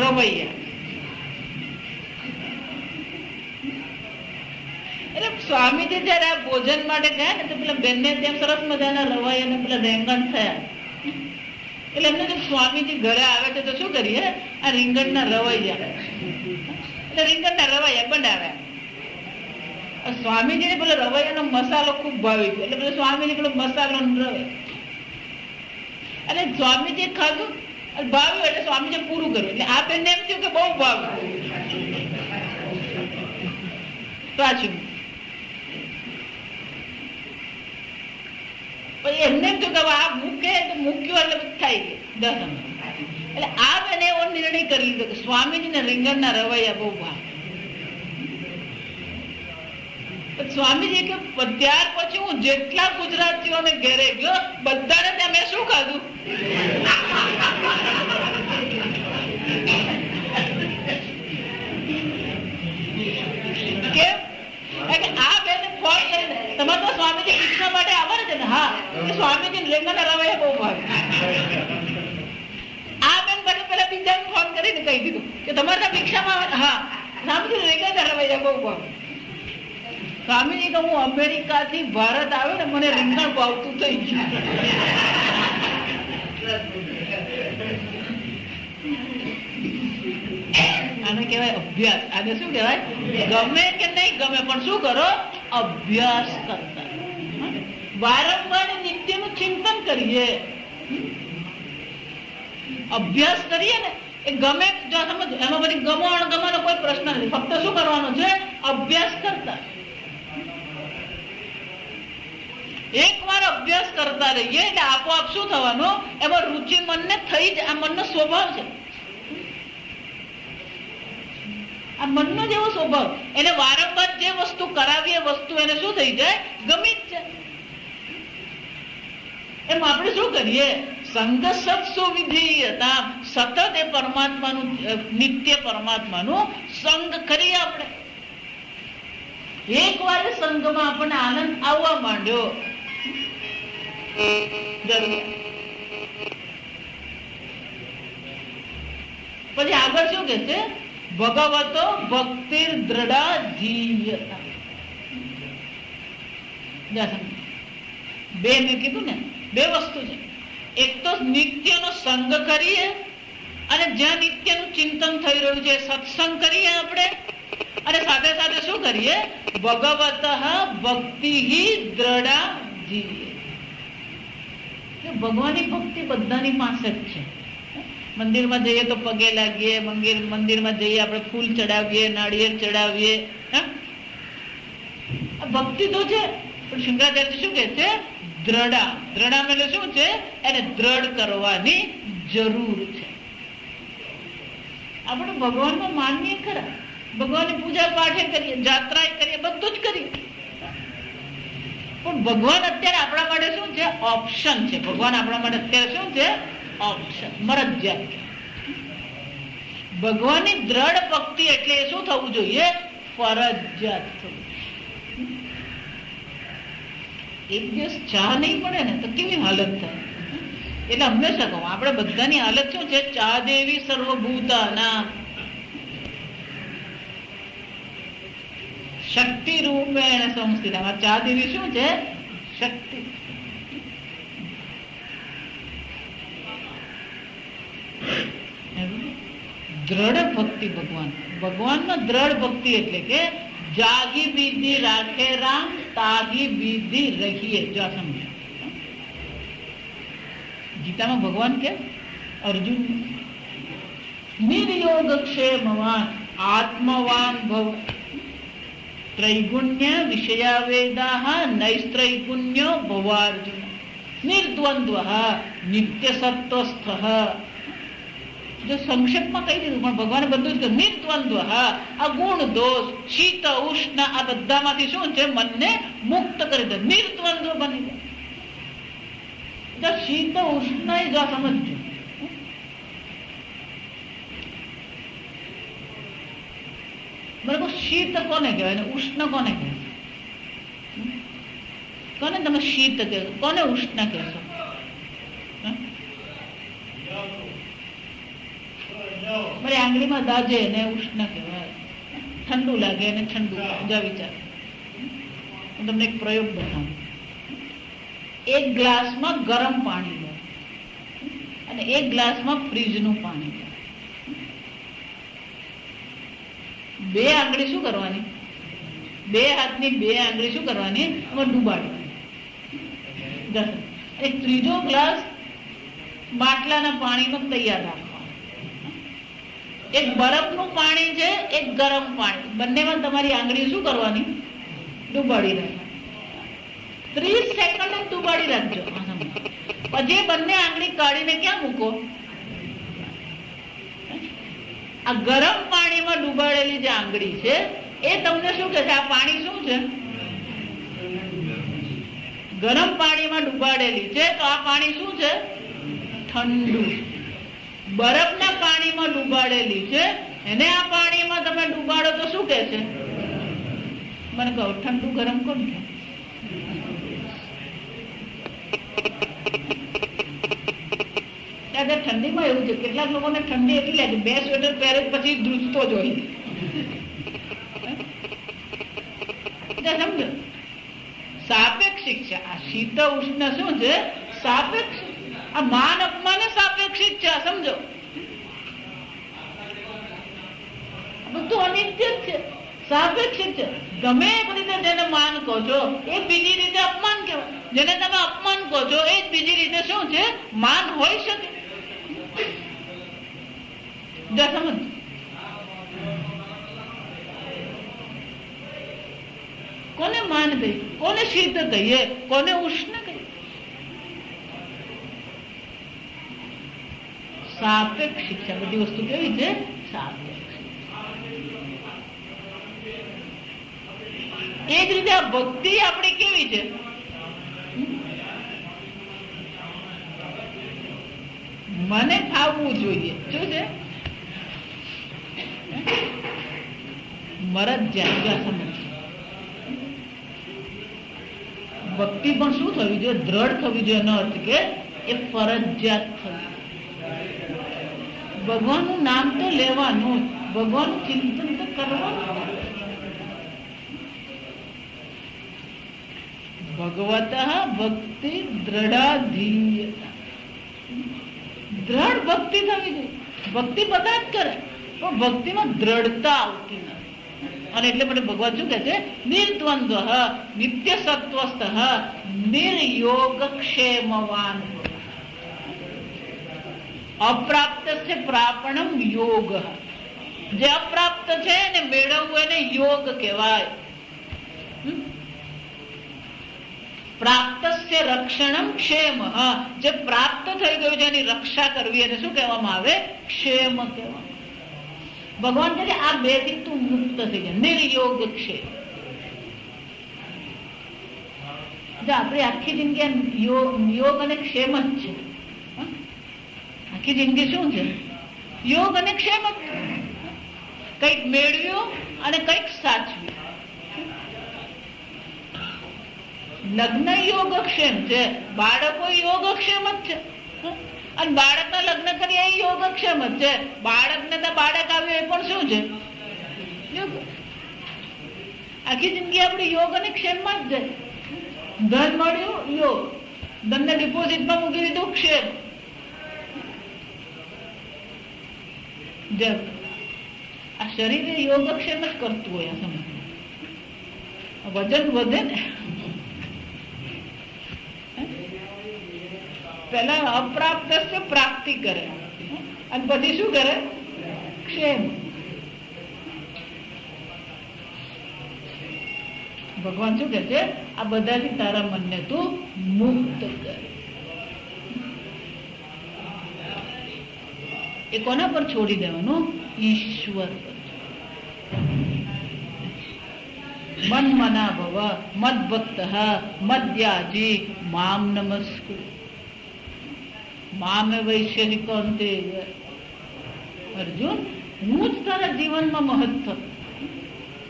રવૈયા. એટલે સ્વામીજી જયારે આ ભોજન માટે ગયા ને તો પેલા બેનને ત્યાં સરસ મજાના રવૈયા અને પેલા રેંગણ થયા. એટલે એમને સ્વામીજી ઘરે આવે છે તો શું કરીએ? આ રીંગણના રવૈયા, એટલે રીંગણના રવૈયા બનાવ્યા. સ્વામીજીને પેલો રવૈયાનો મસાલો ખૂબ ભાવી ગયો. એટલે પેલો સ્વામીજી પેલો મસાલો રવે એટલે સ્વામીજી ખાધું, ભાવ્યું એટલે સ્વામીજી પૂરું કર્યું. એટલે આ બેનને એમ થયું કે બહુ ભાવ્યું. પાછું એમને એમ થયું કે આ મૂકે તો મૂક્યું એટલે થાય ગયું. એટલે આ બેને એવો નિર્ણય કરી લીધો કે સ્વામીજીને રીંગણના રવૈયા બહુ ભાવ. સ્વામીજી કે ત્યાર પછી હું જેટલા ગુજરાતીઓને ઘેરે ગયો બધાને ત્યાં મેં શું ખાધું? કેમ? આ બેને ફોન કરીને તમારે તો સ્વામીજી ભિક્ષા માટે આવે છે ને? હા, સ્વામીજી રીંગણના રવૈયા બહુ ભાવે. આ બેન પછી પેલા બીજા ફોન કરીને કહી દીધું કે તમારે ત્યાં ભિક્ષામાં આવે. હા, સ્વામીજી રીંગણના રવૈયા બહુ ભાવે. સ્વામીજી કે હું અમેરિકા થી ભારત આવ્યો ને મને રીંગણ ભાવતું થઈ ગયું. આને કહેવાય અભ્યાસ. આને શું કહેવાય? ગમે કે નહીં ગમે પણ શું કરો? અભ્યાસ કરતા. વારંવાર નિત્યનું ચિંતન કરીએ, અભ્યાસ કરીએ ને એ ગમે જો સમજ. એમાં બધી ગમો અણગમાનો કોઈ પ્રશ્ન નથી. ફક્ત શું કરવાનો છે? અભ્યાસ કરતા. એક વાર અભ્યાસ કરતા રહીએ એટલે આપોઆપ શું થવાનું, એમાં રુચિ મનને થઈ જ, આ મનનો સ્વભાવ છે, આ મનનો જેવો સ્વભાવ. એને વારંવાર જે વસ્તુ કરાવીએ વસ્તુ એને શું થઈ જાય, ગમી જ જાય. એમ આપણે શું કરીએ, સંગ સત્સુ વિધીયતા, સતત એ પરમાત્માનું, નિત્ય પરમાત્માનું સંગ કરીએ આપણે. એક વાર સંગમાં આપણને આનંદ આવવા માંડ્યો, પછી આગળ શું કે છે, ભગવતો ભક્તિર દ્રઢા ધીયતા. બે મેં કીધું ને, બે વસ્તુ છે. એક તો નિત્યનો સંગ કરીએ, અને જ્યાં નિત્યનું ચિંતન થઈ રહ્યું છે સત્સંગ કરીએ આપણે, અને સાથે સાથે શું કરીએ, ભગવત ભક્તિ દ્રઢા ધીયે. ભગવાનની ભક્તિ બધાની પાસે જ છે. મંદિરમાં જઈએ તો પગે લાગીએ, મંદિરમાં જઈએ આપણે ફૂલ ચડાવીએ, નાળિયેર ચડાવીએ, ભક્તિ તો છે. પણ શંકરાચાર્ય શું કે છે, દ્રઢા. દ્રઢા એટલે શું છે, એને દ્રઢ કરવાની જરૂર છે. આપણે ભગવાનમાં માનીએ ખરા, ભગવાનની પૂજા પાઠે કરીએ, જાત્રા કરીએ, બધું જ કરીએ, પણ ભગવાન અત્યારે આપણા માટે શું છે, ઓપ્શન છે. ભગવાન આપણા માટે અત્યારે શું છે, ઓપ્શન, મરજિયાત. ભગવાનની દ્રઢ ભક્તિ એટલે શું થવું જોઈએ, ફરજિયાત થવું. એક દિવસ ચા નહીં પડે ને તો કેવી હાલત થાય. એટલે હંમેશા કહું, આપણે બધાની હાલત શું છે, ચા દેવી સર્વભૂતાના શક્તિ રૂપેણ સંસ્થિતા. ચા દેવી શું છે, શક્તિ. દ્રઢ ભક્તિ ભગવાનમાં દ્રઢ ભક્તિ એટલે કે જાગી બીધી રાખે રામ, તાગી બીધી રહીએ. જો સમજો, ગીતામાં ભગવાન કે અર્જુન નિર્યોગ ક્ષેમવાન આત્મવાન ભવ ત્રૈગુણ્ય વિષયાવેદા નૈસ્ત્રૈગુણ્યો ભવાર્જુન નિર્દ્વંદ્વ નિત્ય સત્વસ્થ. જો સંક્ષેપમાં કહી દીધું, પણ ભગવાને બધું જ કહ્યું. નિર્દ્વંદ્વ, આ ગુણ દોષ શીત ઉષ્ણ આ બધામાંથી શું છે, મનને મુક્ત કરી દે, નિર્દ્વંદ્વ બની જાય. શીત ઉષ્ણ એ જો સમજજો, બરાબર. શીત કોને કહેવાય ને ઉષ્ણ કોને કહેવાય? કોને તમે શીત કહેશો, કોને ઉષ્ણ કહેશો? મારી આંગળીમાં દાજે ને ઉષ્ણ કહેવાય, ઠંડુ લાગે ને ઠંડુ. જા વિચાર, હું તમને એક પ્રયોગ બતાવું. એક ગ્લાસમાં ગરમ પાણી લો અને એક ગ્લાસમાં ફ્રીજનું પાણી લો. બે આંગળી શું કરવાની, બે હાથની બે આંગળી શું કરવાની, એમાં ડૂબાડવાની. એક ત્રીજો ગ્લાસ માટલાના પાણીનો તૈયાર રાખવાનો. એક બરફનું પાણી છે, એક ગરમ પાણી, બંનેમાં તમારી આંગળી શું કરવાની, ડૂબાડી રાખવાની. 30 સેકન્ડ ડૂબાડી રાખજો. પછી બંને આંગળી કાઢીને ક્યાં મૂકો, આ ગરમ પાણીમાં ડૂબાડેલી જે આંગળી છે એ તમને શું કહે છે, આ પાણી શું છે, ગરમ પાણીમાં ડૂબાડેલી છે, તો આ પાણી શું છે, ઠંડુ. બરફના પાણીમાં ડૂબાડેલી છે, એને આ પાણીમાં તમે ડૂબાડો તો શું કહે છે, મને કહો, ઠંડુ ગરમ કોણ છે? ઠંડીમાં એવું છે, કેટલાક લોકોને ઠંડી એટલી લાગે 2 સ્વેટર પહેરે પછી ધ્રુજતો જ હોય. સમજો, સાપેક્ષિક છે આ શીત ઉષ્ણ. શું છે, સાપેક્ષિક. આ માન અપમાન સાપેક્ષિક છે, સમજો. બધું અનિત્ય છે, સાપેક્ષિક છે. ગમે એક રીતે જેને માન કહો છો એ બીજી રીતે અપમાન કહેવાય, જેને તમે અપમાન કહો છો એ બીજી રીતે શું છે, માન હોઈ શકે. સમજ, કોને માન કહીએ, કોને શીત કહીએ, કોને ઉષ્ણ કહીએ? સાપેક્ષિક છે. બધી વસ્તુ કેવી છે? સાપેક્ષિક. એ જ રીતે આ ભક્તિ આપણી કેવી છે? મને ફાવવું જોઈએ. શું છે? મરજિયાત. ભક્તિ પણ શું થવી જોઈએ? દ્રઢ થવી જોઈએ. એનો અર્થ કે એ ફરજિયાત થવી. ભગવાનનું નામ તો લેવાનું, ભગવાનનું ચિંતન તો કરવાનું. ભગવત ભક્તિ દ્રઢાધીયતા. દ્રઢ ભક્તિ થવી જોઈએ. ભક્તિ બધા જ કરે પણ ભક્તિમાં દ્રઢતા આવતી નથી. અને એટલે માટે ભગવાન શું કહે છે? નિર્દ્વંદ્વ નિત્ય સત્વસ્થ નિર્યોગક્ષેમવાન અપ્રાપ્ત છે પ્રાપણમ યોગ. જે અપ્રાપ્ત છે એને મેળવવું એને યોગ કહેવાય. પ્રાપ્તસ્ય રક્ષણમ ક્ષેમ. જે પ્રાપ્ત થઈ ગયું છે એની રક્ષા કરવી એને શું કહેવામાં આવે? ક્ષેમ કહેવામાં. ભગવાન કહે છે આ બે થી તું મુક્ત થઈ જાય. નિર્યોગ ક્ષેમ. આપણી આખી જિંદગી યોગ અને ક્ષેમ જ છે. આખી જિંદગી શું છે? યોગ અને ક્ષેમ જ. કંઈક મેળવ્યું અને કંઈક સાચવ્યું. લગ્ન યોગક્ષેમ છે, બાળકો યોગક્ષેમ જ છે. અને બાળકના લગ્ન કરીએ એ યોગક્ષેમ જ છે. બાળકને તો બાળક આવ્યું એ પણ શું છે? યોગ. આખી જિંદગી આપણી યોગ અને ક્ષેમમાં જ જાય. ધન મળ્યું યોગ, ધનને ડિપોઝિટમાં મૂકી દીધું ક્ષેમ. આ શરીર યોગક્ષેમ જ કરતું હોય. આ સમય વજન વધે ને પેલા અપ્રાપ્ત પ્રાપ્તિ કરે અને પછી શું કરે? ક્ષેમ. ભગવાન શું કે છે? આ બધાથી તારા મનને તું મુક્ત કર. એ કોના પર છોડી દેવાનું? ઈશ્વર પર. મન મના ભવ મદ ભક્ત મદ્યાજી મામ નમસ્કુર મામે વૈશ્યરિકો અંતે. અર્જુન, હું જ તારા જીવનમાં મહત્વ.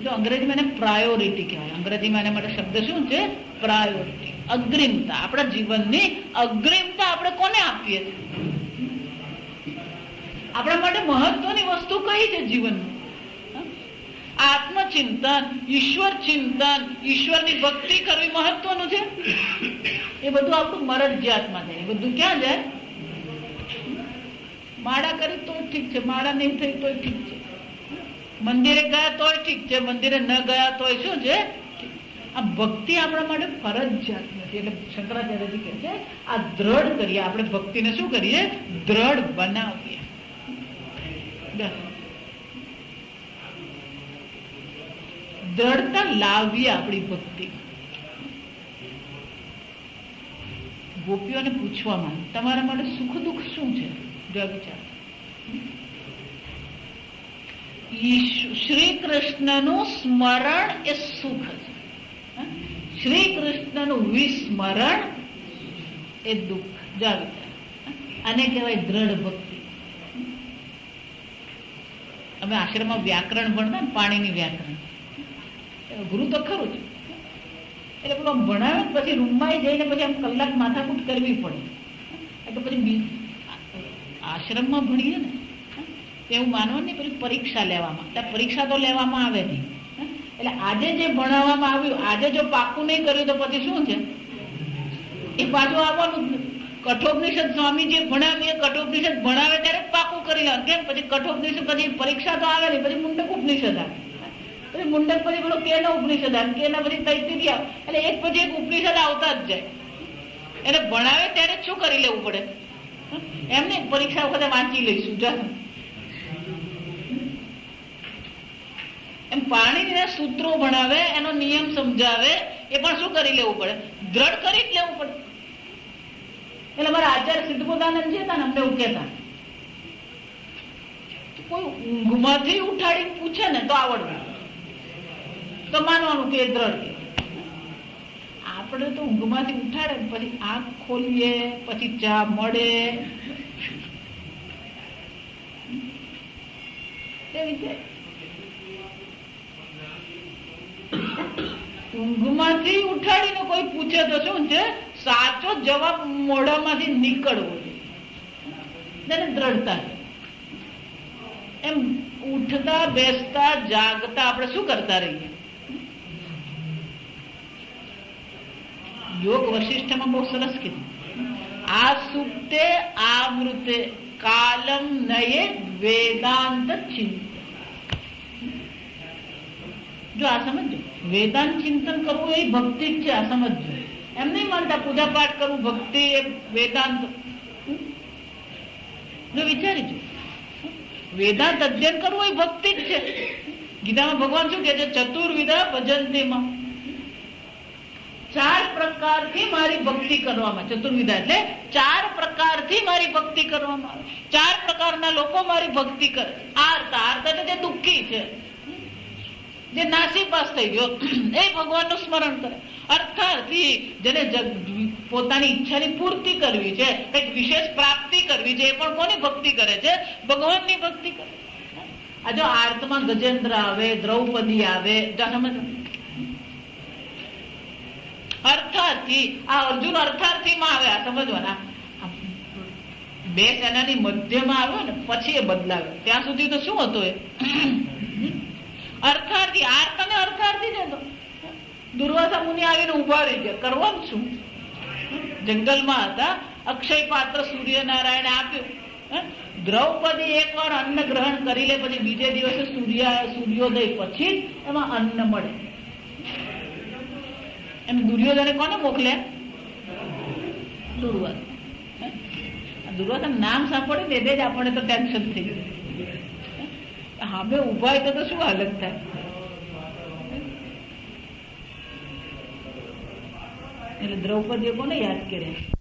જો અંગ્રેજીમાં એને પ્રાયોરિટી કહેવાય. અંગ્રેજીમાં એના માટે શબ્દ શું છે? પ્રાયોરિટી. અગ્રિમતા. આપણા જીવનની અગ્રિમતા આપણે કોને આપીએ? આપણા માટે મહત્વની વસ્તુ કઈ છે જીવનમાં? આત્મચિંતન, ઈશ્વર ચિંતન, ઈશ્વરની ભક્તિ કરવી મહત્વનું છે. એ બધું આપણું મરજિયાતમાં જાય. એ બધું ક્યાં જાય? માળા કરી તો ઠીક છે, માળા નહીં થઈ તો ઠીક છે, મંદિરે ગયા તોય ઠીક છે, મંદિરે ન ગયા તોય શું છે? આ ભક્તિ આપણા માટે ફરજિયાત નથી. એટલે શંકરાચાર્યજી કહે છે આ દ્રઢ કરીએ. આપણે ભક્તિને શું કરીએ? દ્રઢ બનાવીએ. દ્રઢતા લાવીએ આપણી ભક્તિ. ગોપીઓને પૂછવામાં તમારા માટે સુખ દુઃખ શું છે? જો વિચાર. શ્રી કૃષ્ણનું સ્મરણ એ સુખ છે. શ્રી કૃષ્ણનું વિસ્મરણ એ દુઃખ. જો વિચાર. આને કહેવાય દ્રઢ ભક્તિ. અમે આશ્રમમાં વ્યાકરણ ભણતા ને, પાણીની વ્યાકરણ. ગુરુ તો ખરું જ. એટલે પેલો ભણાવે પછી રૂમમાં જઈને પછી આમ કલાક માથાકૂટ કરવી પડે. એટલે પછી આશ્રમમાં ભણીએ ને એવું માનવાનું નહીં. પછી પરીક્ષા લેવામાં, પરીક્ષા તો લેવામાં આવે નહીં. એટલે આજે જે ભણાવવામાં આવ્યું, આજે જો પાકું નહીં કર્યું તો પછી શું છે? એ પાછું આવવાનું જ નથી. કઠોપનિષદ સ્વામી જે ભણાવીએ, કઠોપનિષદ ભણાવે ત્યારે પાકું કરી લેવાનું. કેમ? પછી કઠોપનિષદ પછી પરીક્ષા તો આવે નહીં. પછી મુંડક ઉપનિષદ આવે. પછી મુંડક પછી પેલો કેનો ઉપનિષદ આવે, કેના પછી તૈત્તિરી આવે. એટલે એક પછી એક ઉપનિષદ આવતા જ જાય. એટલે ભણાવે ત્યારે શું કરી લેવું પડે? એમને પરીક્ષા વખતે વાંચી લઈશું. જા એમ પાણીના સૂત્રો ભણાવે, એનો નિયમ સમજાવે, એ પણ શું કરી લેવું પડે? દ્રઢ કરી જ લેવું પડે. એટલે મારા આચાર્ય સિદ્ધબોધાનંદ જે હતા ને અમને એવું કહેતા કોઈ ઊંઘમાંથી ઉઠાડીને પૂછે ને તો આવડવું, તો માનવાનું કે દ્રઢ. આપણે તો ઊંઘમાંથી ઉઠાડે પછી આંખ ખોલીએ, પછી ચા મળે, ઊંઘમાંથી ઉઠાડીને કોઈ પૂછે તો શું છે, સાચો જવાબ મોઢામાંથી નીકળવો તેને દ્રઢતા. એમ ઉઠતા બેસતા જાગતા આપણે શું કરતા રહીએ? યોગ વશિષ્ઠમાં બહુ સરસ કીધું, આ સુપ્તે આવૃતે કાલમ નયે વેદાંત ચિંતન. જો આ સમજો, વેદાંત ચિંતન કરવું એ ભક્તિ જ છે. આ સમજો, એમ નહીં માનતા પૂજા પાઠ કરવું ભક્તિ એ વેદાંત. જો વિચારી જો, વેદાંત અધ્યયન કરવું એ ભક્તિ જ છે. ગીતામાં ભગવાન શું કહે છે? ચતુર્વિધા ભજંતીમાં, 4 પ્રકારથી મારી ભક્તિ કરવામાં. ચતુર્વિધા એટલે 4 પ્રકારથી મારી ભક્તિ કરવામાં આવે. 4 પ્રકારના લોકો મારી ભક્તિ કરે. આર્ત એટલે જે દુઃખી છે, જે નાસીપાસ થઈ ગયો, એ ભગવાનનું સ્મરણ કરે. અર્થાર્થી જેને પોતાની ઈચ્છાની પૂર્તિ કરવી છે, કંઈક વિશેષ પ્રાપ્તિ કરવી છે, એ પણ કોની ભક્તિ કરે છે? ભગવાનની ભક્તિ કરે. આ જો આર્તમાં ગજેન્દ્ર આવે, દ્રૌપદી આવે, સમજ. અર્થાર્થી આ અર્જુન અર્થાર્થીમાં આવે. આ સમજવાના, 2 સેનાની મધ્યમાં આવ્યો ને પછી એ બદલાવે. ત્યાં સુધી તો શું હતો? એ અર્થાર્થી, આર્ત અને અર્થાર્થી છે. તો દુર્વાસા મુનિ આવીને ઉભા રહી ગયા, કરવાનું શું? જંગલમાં હતા, અક્ષય પાત્ર સૂર્યનારાયણે આપ્યું. દ્રૌપદી એકવાર અન્ન ગ્રહણ કરી લે પછી બીજે દિવસે સૂર્યોદય પછી એમાં અન્ન મળે. એમ દુર્યોધને કોને મોકલ્યા? દુર્વાસા નામ સાંભળે ને જ આપણને તો ટેન્શન થઈ ગયું. હવે ઉભા તો શું હાલત થાય? એટલે દ્રૌપદીએ કોને યાદ કર્યા?